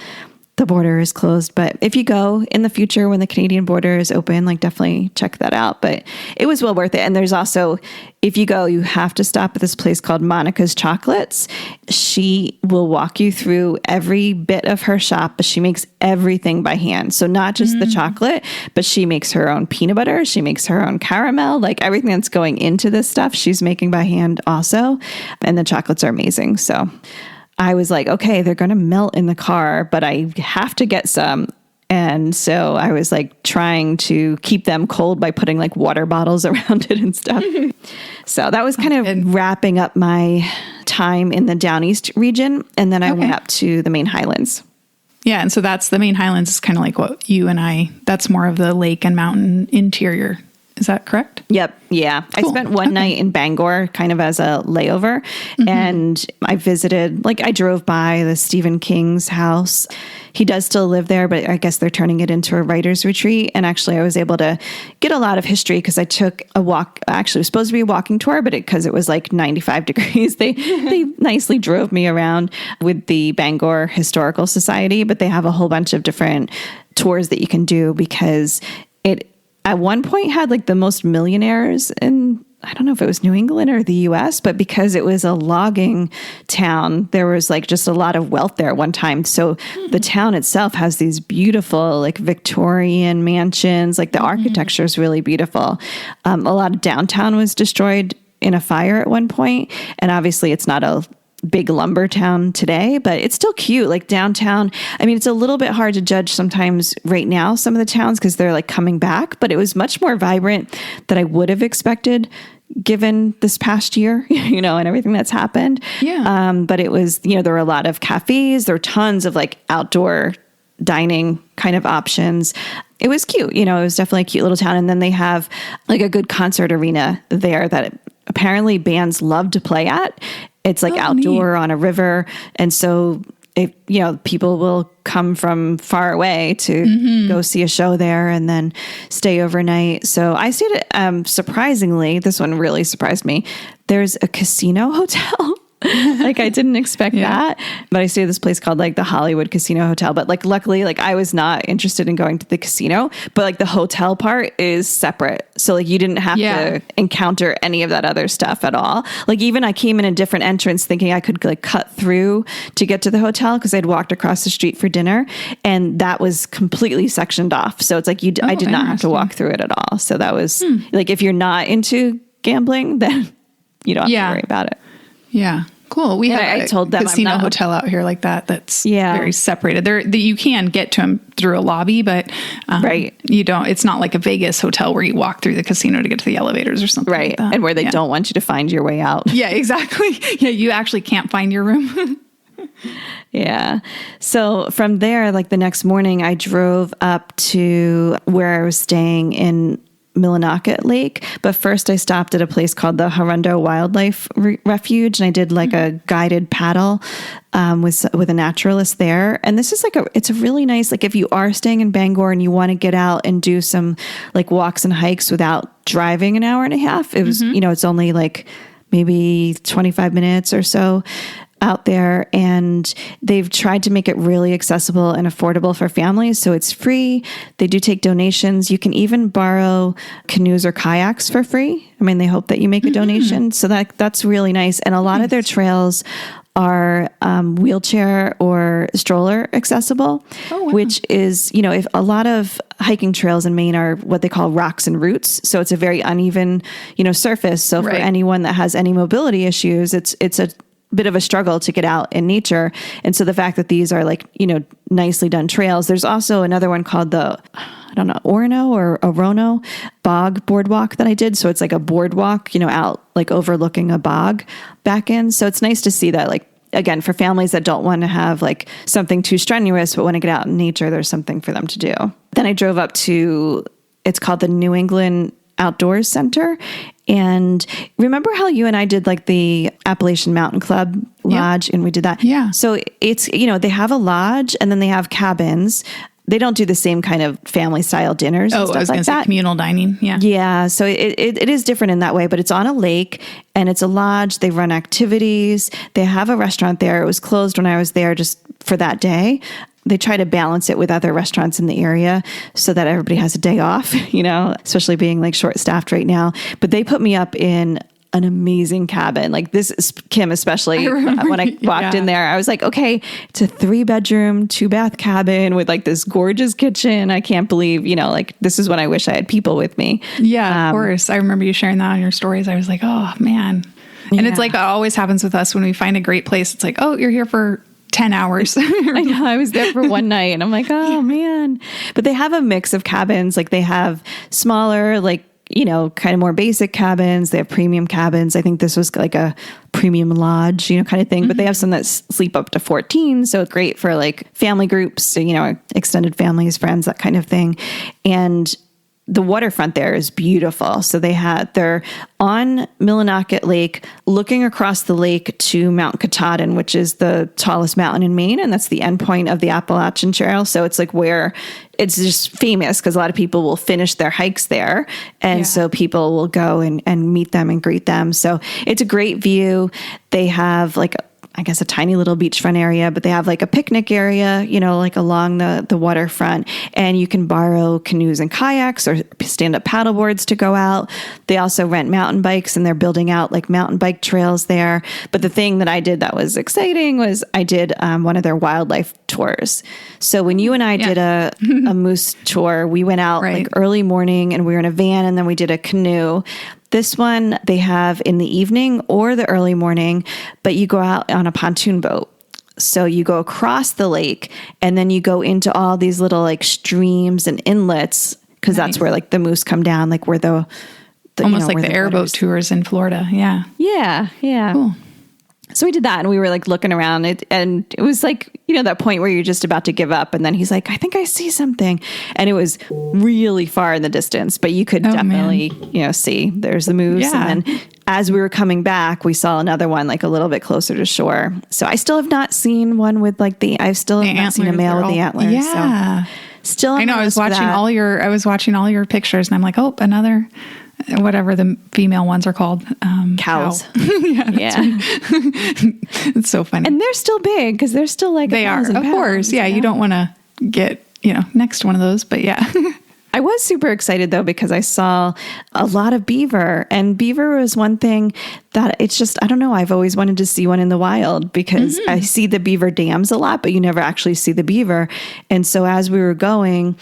C: border is closed. But if you go in the future when the Canadian border is open, like definitely check that out. But it was well worth it. And there's also, if you go, you have to stop at this place called Monica's Chocolates. She will walk you through every bit of her shop, but she makes everything by hand. So not just the chocolate, but she makes her own peanut butter. She makes her own caramel, like everything that's going into this stuff, she's making by hand also. And the chocolates are amazing. So I was like, okay, they're going to melt in the car, but I have to get some. And so I was like trying to keep them cold by putting like water bottles around it and stuff. So that was kind of wrapping up my time in the Downeast region. And then I went up to the Maine Highlands.
A: Yeah. And so that's the Maine Highlands is kind of like what you and that's more of the lake and mountain interior. Is that correct?
C: Yep. Yeah. Cool. I spent one night in Bangor kind of as a layover, and I visited, I drove by the Stephen King's house. He does still live there, but I guess they're turning it into a writer's retreat. And actually I was able to get a lot of history because I took a walk. Actually, it was supposed to be a walking tour, but because it was like 95 degrees, they nicely drove me around with the Bangor Historical Society, but they have a whole bunch of different tours that you can do because it at one point had like the most millionaires in, I don't know if it was New England or the US, but because it was a logging town, there was like just a lot of wealth there at one time. So the town itself has these beautiful like Victorian mansions, like the architecture is really beautiful. A lot of downtown was destroyed in a fire at one point, and obviously it's not a big lumber town today, but it's still cute. Like downtown, I mean, it's a little bit hard to judge sometimes right now, some of the towns, because they're like coming back, but it was much more vibrant than I would have expected given this past year, and everything that's happened.
A: Yeah.
C: But it was, there were a lot of cafes, there were tons of like outdoor dining kind of options. It was cute. It was definitely a cute little town. And then they have like a good concert arena there that apparently bands love to play at. It's like outdoor
A: neat.
C: On a river. And so, people will come from far away to go see a show there and then stay overnight. So I stayed at, surprisingly, this one really surprised me. There's a casino hotel. Like I didn't expect that, but I stayed at this place called like the Hollywood Casino Hotel. But like, luckily, like I was not interested in going to the casino, but like the hotel part is separate. So like you didn't have to encounter any of that other stuff at all. Like even I came in a different entrance thinking I could like cut through to get to the hotel because I'd walked across the street for dinner, and that was completely sectioned off. So it's like I did not have to walk through it at all. So that was like, if you're not into gambling, then you don't have to worry about it.
A: Yeah. Cool. We have
C: I told them
A: casino hotel out here like that. That's very separated. You can get to them through a lobby, but you don't. It's not like a Vegas hotel where you walk through the casino to get to the elevators or something.
C: Right,
A: like that.
C: And where they don't want you to find your way out.
A: Yeah, exactly. Yeah, you actually can't find your room.
C: Yeah. So from there, like the next morning, I drove up to where I was staying in Millinocket Lake. But first I stopped at a place called the Harundo Wildlife Refuge, and I did like a guided paddle with a naturalist there. And this is like it's a really nice, like if you are staying in Bangor and you want to get out and do some like walks and hikes without driving an hour and a half, it was, it's only like maybe 25 minutes or so out there, and they've tried to make it really accessible and affordable for families. So it's free. They do take donations. You can even borrow canoes or kayaks for free. I mean, they hope that you make a donation. So that's really nice. And a lot of their trails are wheelchair or stroller accessible, which is, if a lot of hiking trails in Maine are what they call rocks and roots. So it's a very uneven, surface. So for anyone that has any mobility issues, it's a bit of a struggle to get out in nature. And so the fact that these are nicely done trails, there's also another one called the, Orono or Orono bog boardwalk that I did. So it's like a boardwalk, out overlooking a bog back in. So it's nice to see that, again, for families that don't want to have something too strenuous, but want to get out in nature, there's something for them to do. Then I drove up to, it's called the New England Outdoors Center. And remember how you and I did the Appalachian Mountain Club Lodge, and we did that?
A: Yeah.
C: So it's, they have a lodge and then they have cabins. They don't do the same kind of family style dinners.
A: Oh, I was going to say communal dining. Yeah.
C: Yeah. So it is different in that way, but it's on a lake and it's a lodge. They run activities. They have a restaurant there. It was closed when I was there just for that day. They try to balance it with other restaurants in the area so that everybody has a day off, especially being short staffed right now. But they put me up in an amazing cabin. This is Kim, especially when I walked in there, I was like, okay, it's a 3-bedroom, 2-bath cabin with this gorgeous kitchen. I can't believe, this is when I wish I had people with me.
A: Yeah, of course. I remember you sharing that on your stories. I was like, oh man. And it's it always happens with us when we find a great place. It's like, oh, you're here for 10 hours.
C: I know. I was there for one night and I'm like, oh man. But they have a mix of cabins. They have smaller, kind of more basic cabins. They have premium cabins. I think this was a premium lodge, kind of thing. Mm-hmm. But they have some that sleep up to 14. So it's great for family groups, extended families, friends, that kind of thing. And the waterfront there is beautiful. So they're on Millinocket Lake, looking across the lake to Mount Katahdin, which is the tallest mountain in Maine. And that's the end point of the Appalachian Trail. So it's where it's just famous because a lot of people will finish their hikes there. And so people will go and meet them and greet them. So it's a great view. They have I guess a tiny little beachfront area, but they have a picnic area, along the waterfront, and you can borrow canoes and kayaks or stand-up paddleboards to go out. They also rent mountain bikes, and they're building out mountain bike trails there. But the thing that I did that was exciting was I did one of their wildlife tours. So when you and I did a moose tour, we went out early morning and we were in a van, and then we did a canoe. This one they have in the evening or the early morning, but you go out on a pontoon boat. So you go across the lake and then you go into all these little streams and inlets because that's where the moose come down, where the
A: almost like the airboat tours in Florida. Yeah.
C: Yeah. Yeah.
A: Cool.
C: So we did that and we were looking around and it was that point where you're just about to give up. And then he's like, I think I see something. And it was really far in the distance, but you could definitely, see there's the moose. Yeah. And then as we were coming back, we saw another one a little bit closer to shore. So I still have not seen one with I still have not seen a male with the antlers.
A: Yeah.
C: So still,
A: I know. I was watching all your pictures and I'm like, oh, another, whatever the female ones are called.
C: Cows.
A: Cow. Yeah. It's so funny.
C: And they're still big because they're still
A: they are, of course. Yeah. You don't want to get, next to one of those, but yeah.
C: I was super excited though, because I saw a lot of beaver, and beaver was one thing that it's just, I don't know. I've always wanted to see one in the wild because I see the beaver dams a lot, but you never actually see the beaver. And so as we were going,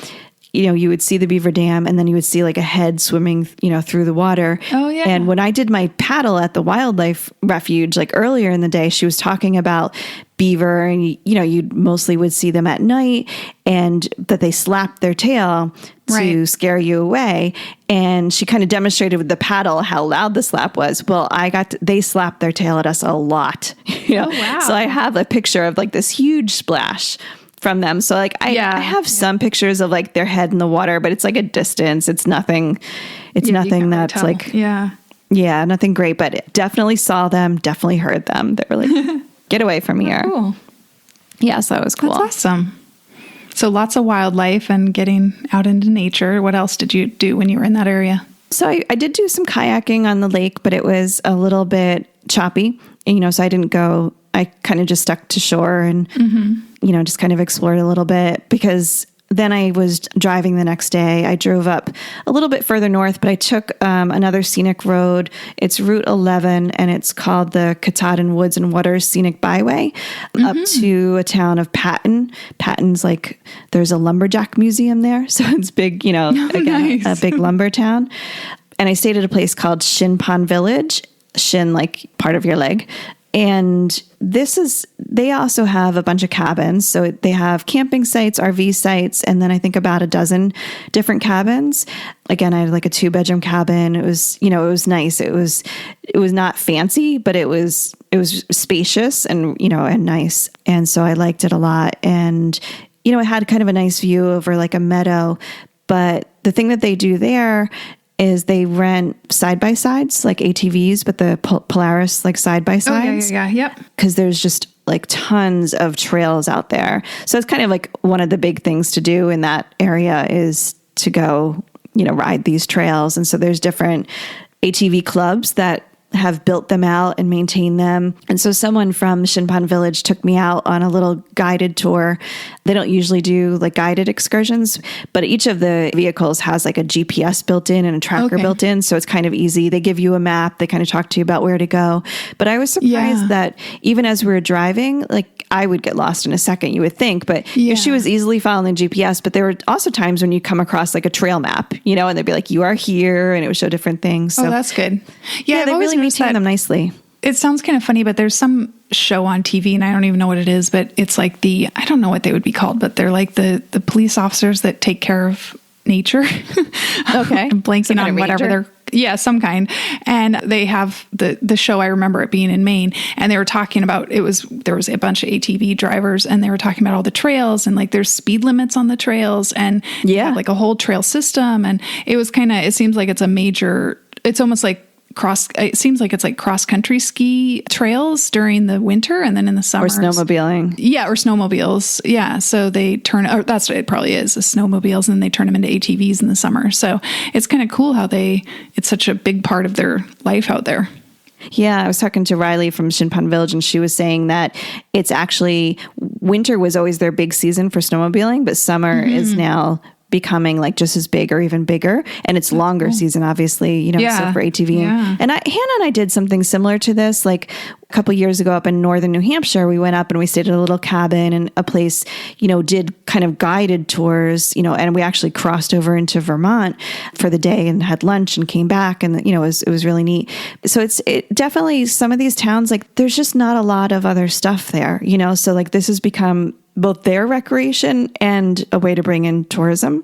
C: you would see the beaver dam and then you would see a head swimming, through the water.
A: Oh, yeah.
C: And when I did my paddle at the wildlife refuge, earlier in the day, she was talking about beaver and, you mostly would see them at night and that they slap their tail to scare you away. And she kind of demonstrated with the paddle how loud the slap was. Well, they slapped their tail at us a lot.
A: Oh, wow.
C: So I have a picture of this huge splash from them. So I have some pictures of their head in the water, but it's a distance. It's nothing. It's nothing that's nothing great, but definitely saw them, definitely heard them. They were get away from here.
A: Cool.
C: Yeah. So it was cool.
A: That's awesome. So lots of wildlife and getting out into nature. What else did you do when you were in that area?
C: So I did do some kayaking on the lake, but it was a little bit choppy, so I didn't go, I kind of just stuck to shore and, just kind of explored a little bit because then I was driving the next day. I drove up a little bit further north, but I took another scenic road. It's Route 11, and it's called the Katahdin Woods and Waters Scenic Byway up to a town of Patton. Patton's like, there's a lumberjack museum there. So it's big, again, nice. A big lumber town. And I stayed at a place called Shin Pond Village. Shin, like part of your leg. And they also have a bunch of cabins. So they have camping sites, RV sites, and then I think about a dozen different cabins. Again, I had like a 2-bedroom cabin. It was, it was nice. It was not fancy, but it was spacious and, and nice. And so I liked it a lot. And, it had kind of a nice view over like a meadow. But the thing that they do there is they rent side-by-sides, like ATVs, but the Polaris, like side-by-sides.
A: Oh, yeah. Yep.
C: Because there's just like tons of trails out there. So it's kind of like one of the big things to do in that area is to go, ride these trails. And so there's different ATV clubs that have built them out and maintain them. And so someone from Shin Pond Village took me out on a little guided tour. They don't usually do like guided excursions, but each of the vehicles has like a GPS built in and a tracker built in. So it's kind of easy. They give you a map. They kind of talk to you about where to go. But I was surprised that even as we were driving, like I would get lost in a second, you would think, but she was easily following the GPS. But there were also times when you come across like a trail map, and they'd be like, you are here. And it would show different things. So
A: that's good.
C: Yeah, they really maintain them nicely.
A: It sounds kind of funny, but there's some show on TV, and I don't even know what it is, but it's like I don't know what they would be called, but they're like the police officers that take care of nature.
C: Okay.
A: I'm blanking on whatever they're, some kind. And they have the show, I remember it being in Maine, and they were talking about, there was a bunch of ATV drivers, and they were talking about all the trails, and like there's speed limits on the trails, and like a whole trail system. And it was it seems like it's almost like it seems like it's like cross-country ski trails during the winter, and then in the summer.
C: Or snowmobiling.
A: Yeah, or snowmobiles. Yeah, so they that's what it probably is, the snowmobiles, and then they turn them into ATVs in the summer. So it's kind of cool how it's such a big part of their life out there.
C: Yeah, I was talking to Riley from Shin Pond Village, and she was saying that it's actually, winter was always their big season for snowmobiling, but summer is now becoming like just as big or even bigger, and it's longer season, obviously, so for ATVing. Yeah. And Hannah and I did something similar to this, like a couple years ago up in northern New Hampshire. We went up and we stayed at a little cabin, and a place, did kind of guided tours, and we actually crossed over into Vermont for the day and had lunch and came back, and it was really neat. So it definitely, some of these towns, like there's just not a lot of other stuff there, so like this has become both their recreation and a way to bring in tourism.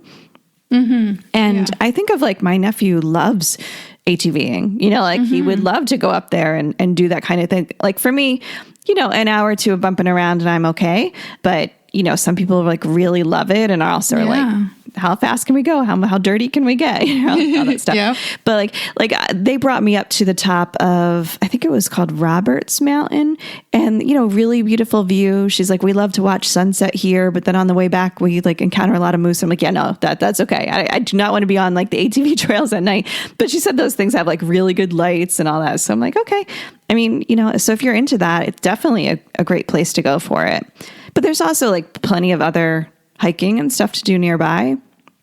C: Mm-hmm. And I think of like my nephew loves ATVing, he would love to go up there and do that kind of thing. Like for me, an hour or two of bumping around and I'm okay. But, some people like really love it and are also like, how fast can we go? How dirty can we get? All that stuff. But like they brought me up to the top of, I think it was called Roberts Mountain, and really beautiful view. She's like, we love to watch sunset here, but then on the way back we like encounter a lot of moose. I'm like, yeah, no, that's okay. I do not want to be on like the ATV trails at night. But she said those things have like really good lights and all that. So I'm like, okay. I mean, so if you're into that, it's definitely a great place to go for it. But there's also like plenty of other hiking and stuff to do nearby.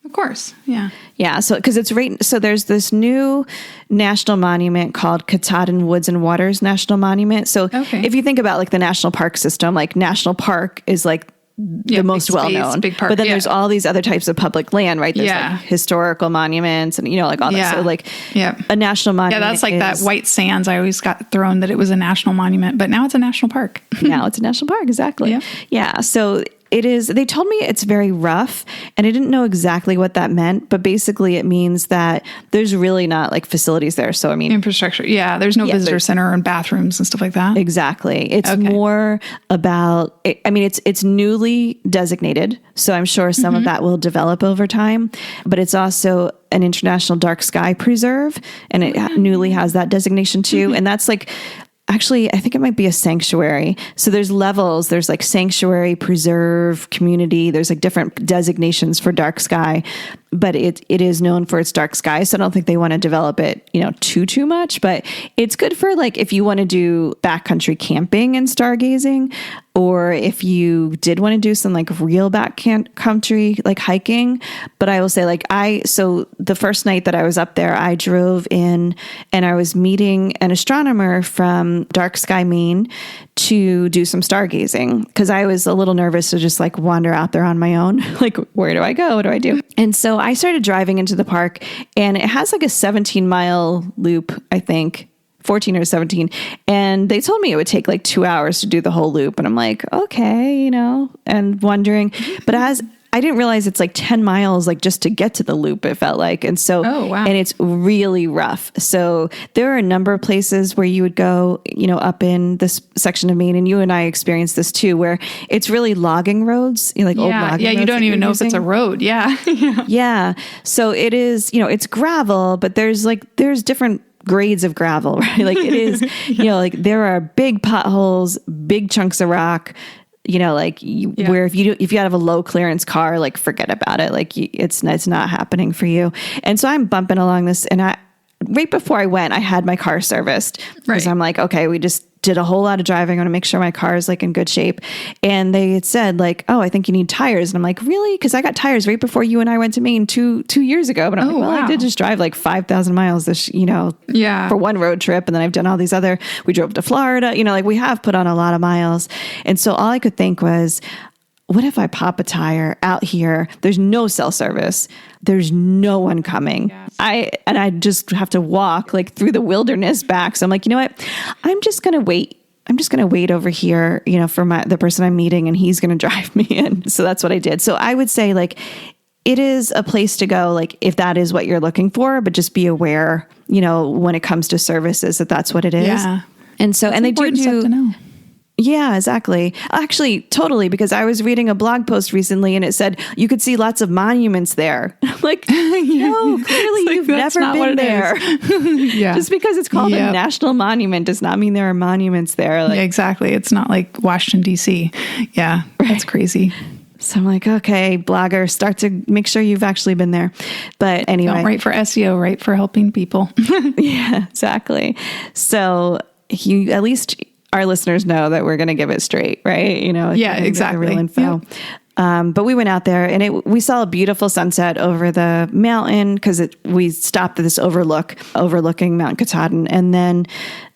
A: Of course. Yeah.
C: Yeah. So, cause it's right. So there's this new national monument called Katahdin Woods and Waters National Monument. So if you think about like the national park system, like national park is like the most well-known, but then there's all these other types of public land, right? There's like historical monuments and, like all that. So like a national monument.
A: Yeah. That's like that White Sands. I always got thrown that it was a national monument, but now it's a national park.
C: Now it's a national park. Exactly. Yeah. So it is, they told me it's very rough, and I didn't know exactly what that meant, but basically it means that there's really not like facilities there. So, I mean,
A: infrastructure. Yeah. There's no visitor center and bathrooms and stuff like that.
C: Exactly. It's more about, it's newly designated. So I'm sure some of that will develop over time, but it's also an international dark sky preserve, and it newly has that designation too. And that's like, actually, I think it might be a sanctuary. So there's levels. There's like sanctuary, preserve, community. There's like different designations for dark sky. but it is known for its dark sky. So I don't think they want to develop it, too much, but it's good for like, if you want to do backcountry camping and stargazing, or if you did want to do some like real backcountry, like hiking. But I will say so the first night that I was up there, I drove in and I was meeting an astronomer from Dark Sky, Maine to do some stargazing, because I was a little nervous to just like wander out there on my own. Like, where do I go? What do I do? And so I started driving into the park, and it has like a 17-mile loop, I think. 14 or 17. And they told me it would take like 2 hours to do the whole loop. And I'm like, okay, and wondering, but as I didn't realize it's like 10 miles, like just to get to the loop, it felt like. And so, and it's really rough. So there are a number of places where you would go, up in this section of Maine, and you and I experienced this too, where it's really logging roads, old logging roads.
A: Yeah. You don't even know if it's a road. Yeah.
C: Yeah. So it is, it's gravel, but there's different grades of gravel, right? Like it is, like there are big potholes, big chunks of rock, where if you have a low clearance car, like forget about it. Like it's not happening for you. And so I'm bumping along this, and right before I went, I had my car serviced, because I'm like, okay, we just did a whole lot of driving. I want to make sure my car is like in good shape. And they had said like, oh, I think you need tires. And I'm like, really? Because I got tires right before you and I went to Maine two years ago. But I'm like, well, I did just drive like 5,000 miles this, for one road trip. And then I've done all these we drove to Florida, like we have put on a lot of miles. And so all I could think was, what if I pop a tire out here? There's no cell service. There's no one coming. Yes. I just have to walk like through the wilderness back. So I'm like, you know what? I'm just going to wait. I'm just going to wait over here, for the person I'm meeting, and he's going to drive me in. So that's what I did. So I would say like, it is a place to go, like if that is what you're looking for, but just be aware, when it comes to services, that's what it is. Yeah. And so, that's and they do
A: stuff to know.
C: Yeah, exactly. Actually, totally. Because I was reading a blog post recently, and it said you could see lots of monuments there. I'm like, no, clearly you've never been there. Yeah. Just because it's called a national monument does not mean there are monuments there.
A: Like, yeah, exactly. It's not like Washington, D.C. Yeah, that's crazy.
C: So I'm like, okay, blogger, start to make sure you've actually been there. But anyway.
A: Don't write for SEO, write for helping people.
C: Yeah, exactly. So at least our listeners know that we're going to give it straight, right?
A: Yeah, exactly.
C: Real info. Yep. But we went out there, and we saw a beautiful sunset over the mountain, because we stopped at this overlooking Mount Katahdin, and then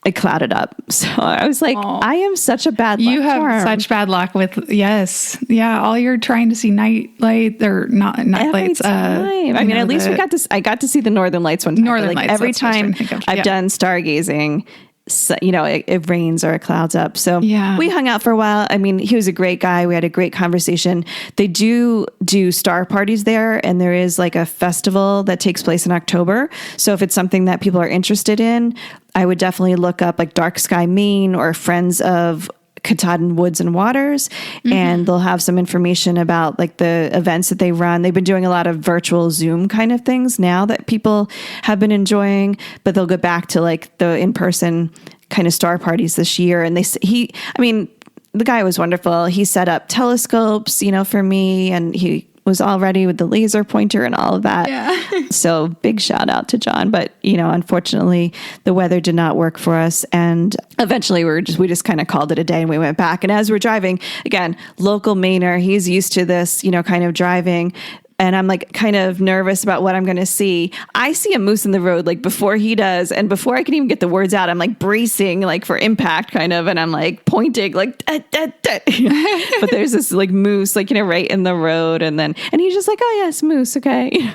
C: it clouded up. So I was like, I am such a bad luck.
A: You have such bad luck with, yes. Yeah. All you're trying to see night light, or not night lights.
C: I mean, at least I got to see the northern lights one time. Northern lights. Every time I've done stargazing, so, it rains or it clouds up. So we hung out for a while. I mean, he was a great guy. We had a great conversation. They do star parties there, and there is like a festival that takes place in October. So if it's something that people are interested in, I would definitely look up like Dark Sky, Maine, or Friends of Katahdin Woods and Waters, and they'll have some information about like the events that they run. They've been doing a lot of virtual Zoom kind of things now that people have been enjoying, but they'll go back to like the in-person kind of star parties this year. And the guy was wonderful. He set up telescopes, for me, and he was all ready with the laser pointer and all of that. Yeah. So big shout out to John. But, unfortunately, the weather did not work for us. And eventually we just kind of called it a day, and we went back. And as we're driving, again, local Mainer, he's used to this, kind of driving. And I'm like kind of nervous about what I'm going to see. I see a moose in the road like before he does. And before I can even get the words out, I'm like bracing like for impact kind of. And I'm like pointing like, da, da, da. But there's this like moose like, right in the road. And he's just like, oh yes, moose. Okay.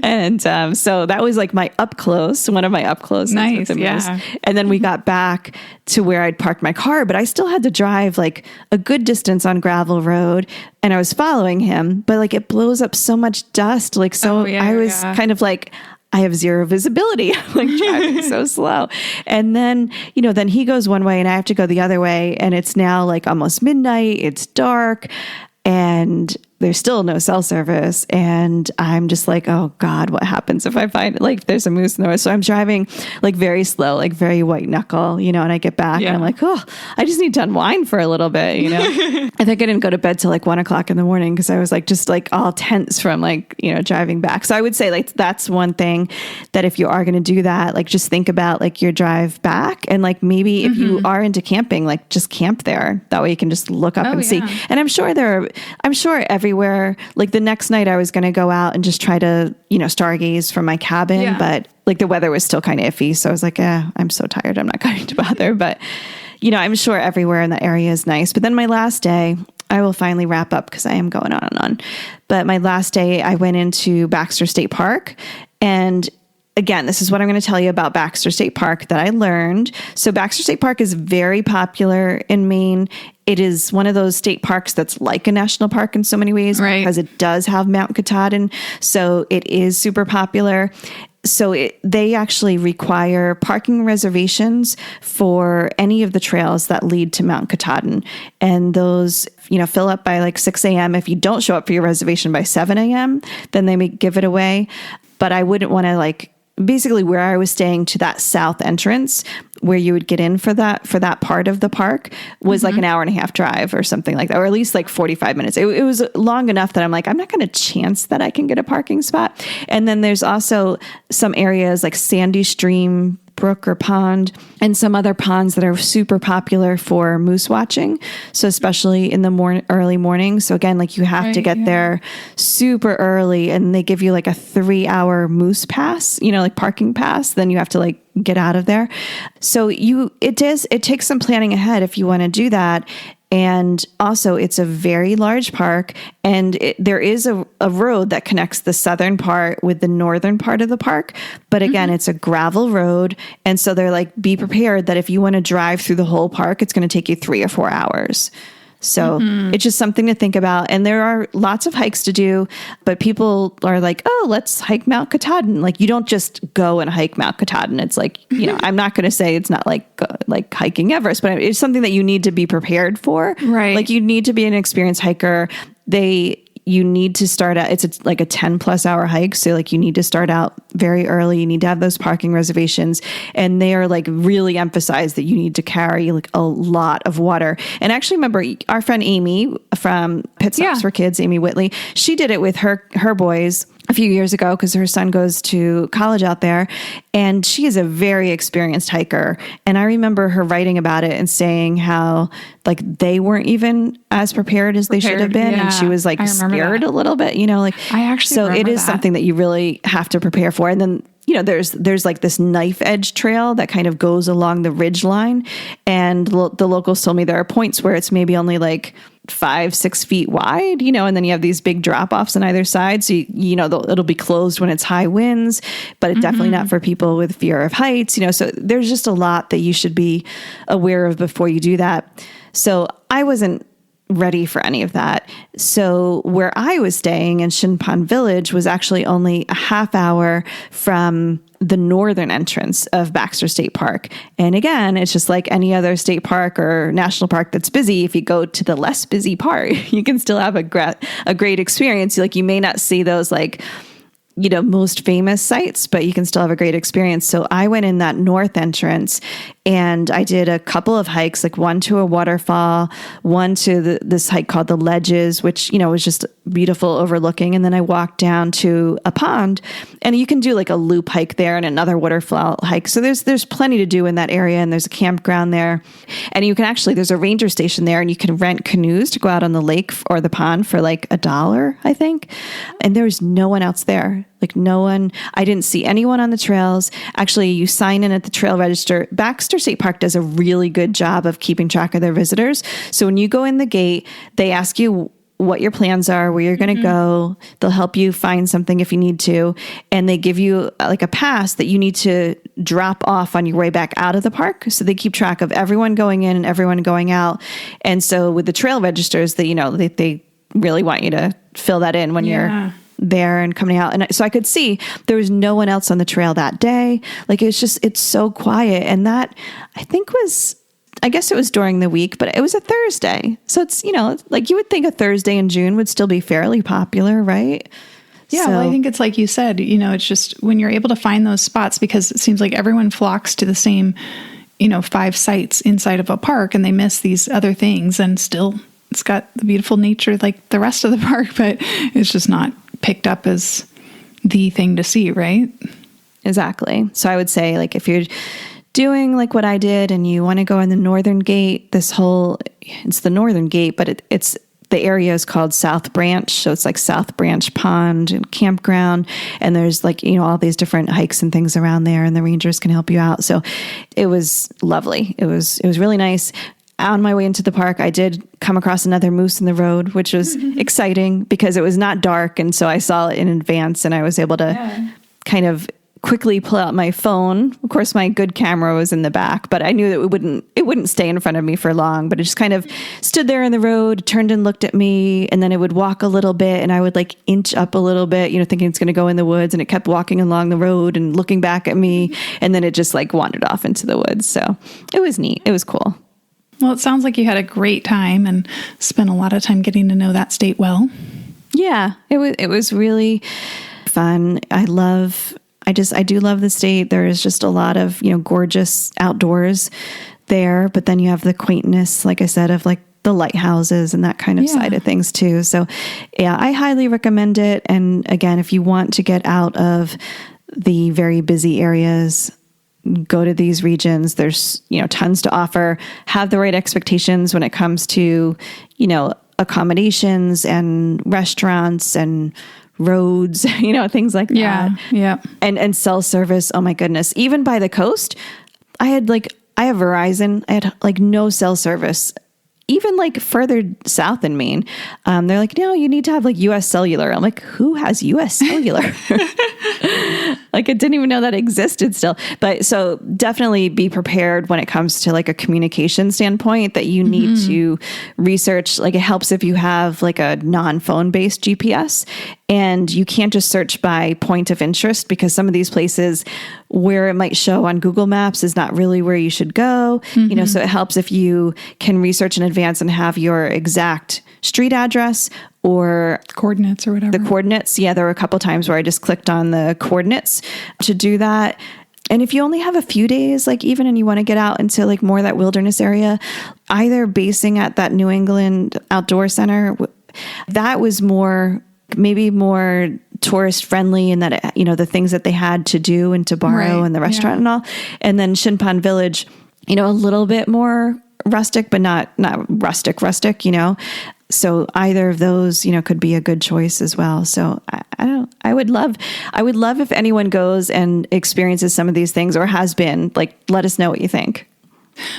C: And so that was like one of my up close.
A: Nice, yeah.
C: And then we got back to where I'd parked my car, but I still had to drive like a good distance on gravel road, and I was following him, but like it blows up so much dust. Like, so I was kind of like, I have zero visibility, like driving so slow. And then, then he goes one way and I have to go the other way. And it's now like almost midnight. It's dark. And there's still no cell service. And I'm just like, oh God, what happens if I find like there's a moose in the woods? So I'm driving like very slow, like very white knuckle, and I get back and I'm like, oh, I just need to unwind for a little bit, I think I didn't go to bed till like 1:00 in the morning because I was like, just like all tense from like, driving back. So I would say like, that's one thing that if you are going to do that, like just think about like your drive back. And like, maybe if you are into camping, like just camp there. That way you can just look up and see. And I'm sure everywhere, like the next night I was going to go out and just try to, stargaze from my cabin, but like the weather was still kind of iffy. So I was like, I'm so tired. I'm not going to bother. But, I'm sure everywhere in the area is nice. But then my last day, I will finally wrap up because I am going on and on. But my last day, I went into Baxter State Park. And again, this is what I'm going to tell you about Baxter State Park that I learned. So Baxter State Park is very popular in Maine. It is one of those state parks that's like a national park in so many ways because it does have Mount Katahdin. So it is super popular. So they actually require parking reservations for any of the trails that lead to Mount Katahdin. And those, fill up by like 6 a.m. If you don't show up for your reservation by 7 a.m., then they may give it away. But I wouldn't want to basically where I was staying to that south entrance where you would get in for that part of the park was like an hour and a half drive or something like that, or at least like 45 minutes. It was long enough that I'm like, I'm not going to chance that I can get a parking spot. And then there's also some areas like Sandy Stream brook or pond, and some other ponds that are super popular for moose watching. So especially in the early morning. So again, like you have to get there super early, and they give you like a 3-hour moose pass, like parking pass. Then you have to like get out of there. So it takes some planning ahead if you want to do that. And also it's a very large park, and there is a road that connects the southern part with the northern part of the park. But again, it's a gravel road. And so they're like, be prepared that if you want to drive through the whole park, it's going to take you 3 or 4 hours. So it's just something to think about. And there are lots of hikes to do, but people are like, oh, let's hike Mount Katahdin. Like you don't just go and hike Mount Katahdin. It's like, I'm not going to say it's not like hiking Everest, but it's something that you need to be prepared for.
A: Right.
C: Like you need to be an experienced hiker. You need to start out, it's like a 10+ hour hike. So like you need to start out very early. You need to have those parking reservations, and they are like really emphasize that you need to carry like a lot of water. And actually remember our friend Amy from Pit Stops for Kids, Amy Whitley, she did it with her boys a few years ago because her son goes to college out there, and she is a very experienced hiker. And I remember her writing about it and saying how like they weren't even as prepared as they should have been. And she was like scared a little bit, like
A: I actually
C: so it is something that you really have to prepare for. And then there's like this knife edge trail that kind of goes along the ridge line. And the locals told me there are points where it's maybe only like 5-6 feet wide, and then you have these big drop offs on either side. So, it'll be closed when it's high winds, but it's definitely not for people with fear of heights, so there's just a lot that you should be aware of before you do that. So I wasn't ready for any of that. So where I was staying in Shin Pond Village was actually only a half hour from the northern entrance of Baxter State Park. And again, it's just like any other state park or national park that's busy. If you go to the less busy part, you can still have a great experience. Like you may not see those like, most famous sites, but you can still have a great experience. So I went in that north entrance, and I did a couple of hikes, like one to a waterfall, one to this hike called the Ledges, which, was just beautiful overlooking. And then I walked down to a pond, and you can do like a loop hike there and another waterfall hike. So there's plenty to do in that area, and there's a campground there. And you can actually, there's a ranger station there, and you can rent canoes to go out on the lake or the pond for like $1, I think. And there's no one else there. Like no one, I didn't see anyone on the trails. Actually, you sign in at the trail register. Baxter State Park does a really good job of keeping track of their visitors. So when you go in the gate, they ask you what your plans are, where you're going to go. They'll help you find something if you need to. And they give you like a pass that you need to drop off on your way back out of the park. So they keep track of everyone going in and everyone going out. And so with the trail registers, that they really want you to fill that in when you're there and coming out. And so I could see there was no one else on the trail that day. Like it's so quiet. And that I think was I guess it was during the week, but it was a Thursday. So it's, like you would think a Thursday in June would still be fairly popular, right?
A: Yeah,
C: So,
A: well, I think it's like you said, it's just when you're able to find those spots, because it seems like everyone flocks to the same, 5 sites inside of a park, and they miss these other things, and still it's got the beautiful nature like the rest of the park, but it's just not picked up as the thing to see, right?
C: Exactly. So I would say, like, if you're doing like what I did and you want to go in the northern gate, it's the northern gate, but it's the area is called South Branch. So it's like South Branch Pond and campground. And there's like, all these different hikes and things around there, and the rangers can help you out. So it was lovely. It was really nice. On my way into the park, I did come across another moose in the road, which was exciting because it was not dark. And so I saw it in advance, and I was able to kind of quickly pull out my phone. Of course, my good camera was in the back, but I knew that it wouldn't stay in front of me for long, but it just kind of stood there in the road, turned and looked at me, and then it would walk a little bit, and I would like inch up a little bit, thinking it's going to go in the woods, and it kept walking along the road and looking back at me, and then it just like wandered off into the woods. So it was neat. It was cool.
A: Well, it sounds like you had a great time and spent a lot of time getting to know that state well.
C: Yeah, it was really fun. I do love the state. There is just a lot of, gorgeous outdoors there, but then you have the quaintness, like I said, of like the lighthouses and that kind of side of things too. So yeah, I highly recommend it. And again, if you want to get out of the very busy areas, go to these regions. There's, tons to offer. Have the right expectations when it comes to, accommodations and restaurants and roads, things like that.
A: Yeah.
C: And cell service. Oh my goodness. Even by the coast, I have Verizon. I had like no cell service. Even like further south in Maine, they're like, no, you need to have like US Cellular. I'm like, who has US Cellular? Like, I didn't even know that existed still. But so definitely be prepared when it comes to like a communication standpoint that you need to research. Like, it helps if you have like a non-phone based GPS, and you can't just search by point of interest, because some of these places where it might show on Google Maps is not really where you should go. So it helps if you can research in advance and have your exact street address or
A: coordinates or whatever.
C: The coordinates. Yeah, there were a couple times where I just clicked on the coordinates to do that. And if you only have a few days, like even, and you want to get out into like more of that wilderness area, either basing at that New England Outdoor Center, that was maybe more tourist friendly, and that, the things that they had to do and to borrow and the restaurant and all. And then Shin Pond Village, a little bit more rustic, but not rustic, So either of those, could be a good choice as well. So I would love if anyone goes and experiences some of these things or has been, like, let us know what you think.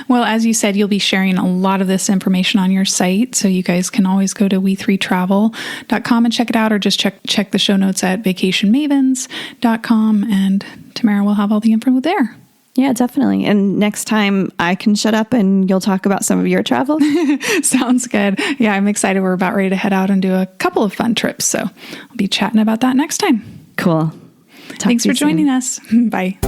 A: Well, as you said, you'll be sharing a lot of this information on your site, so you guys can always go to we3travel.com and check it out, or just check the show notes at vacationmavens.com, and Tamara will have all the info there.
C: Yeah, definitely. And next time I can shut up and you'll talk about some of your travel.
A: Sounds good. Yeah, I'm excited. We're about ready to head out and do a couple of fun trips, so I'll be chatting about that next time.
C: Cool.
A: Thanks for joining us. Bye.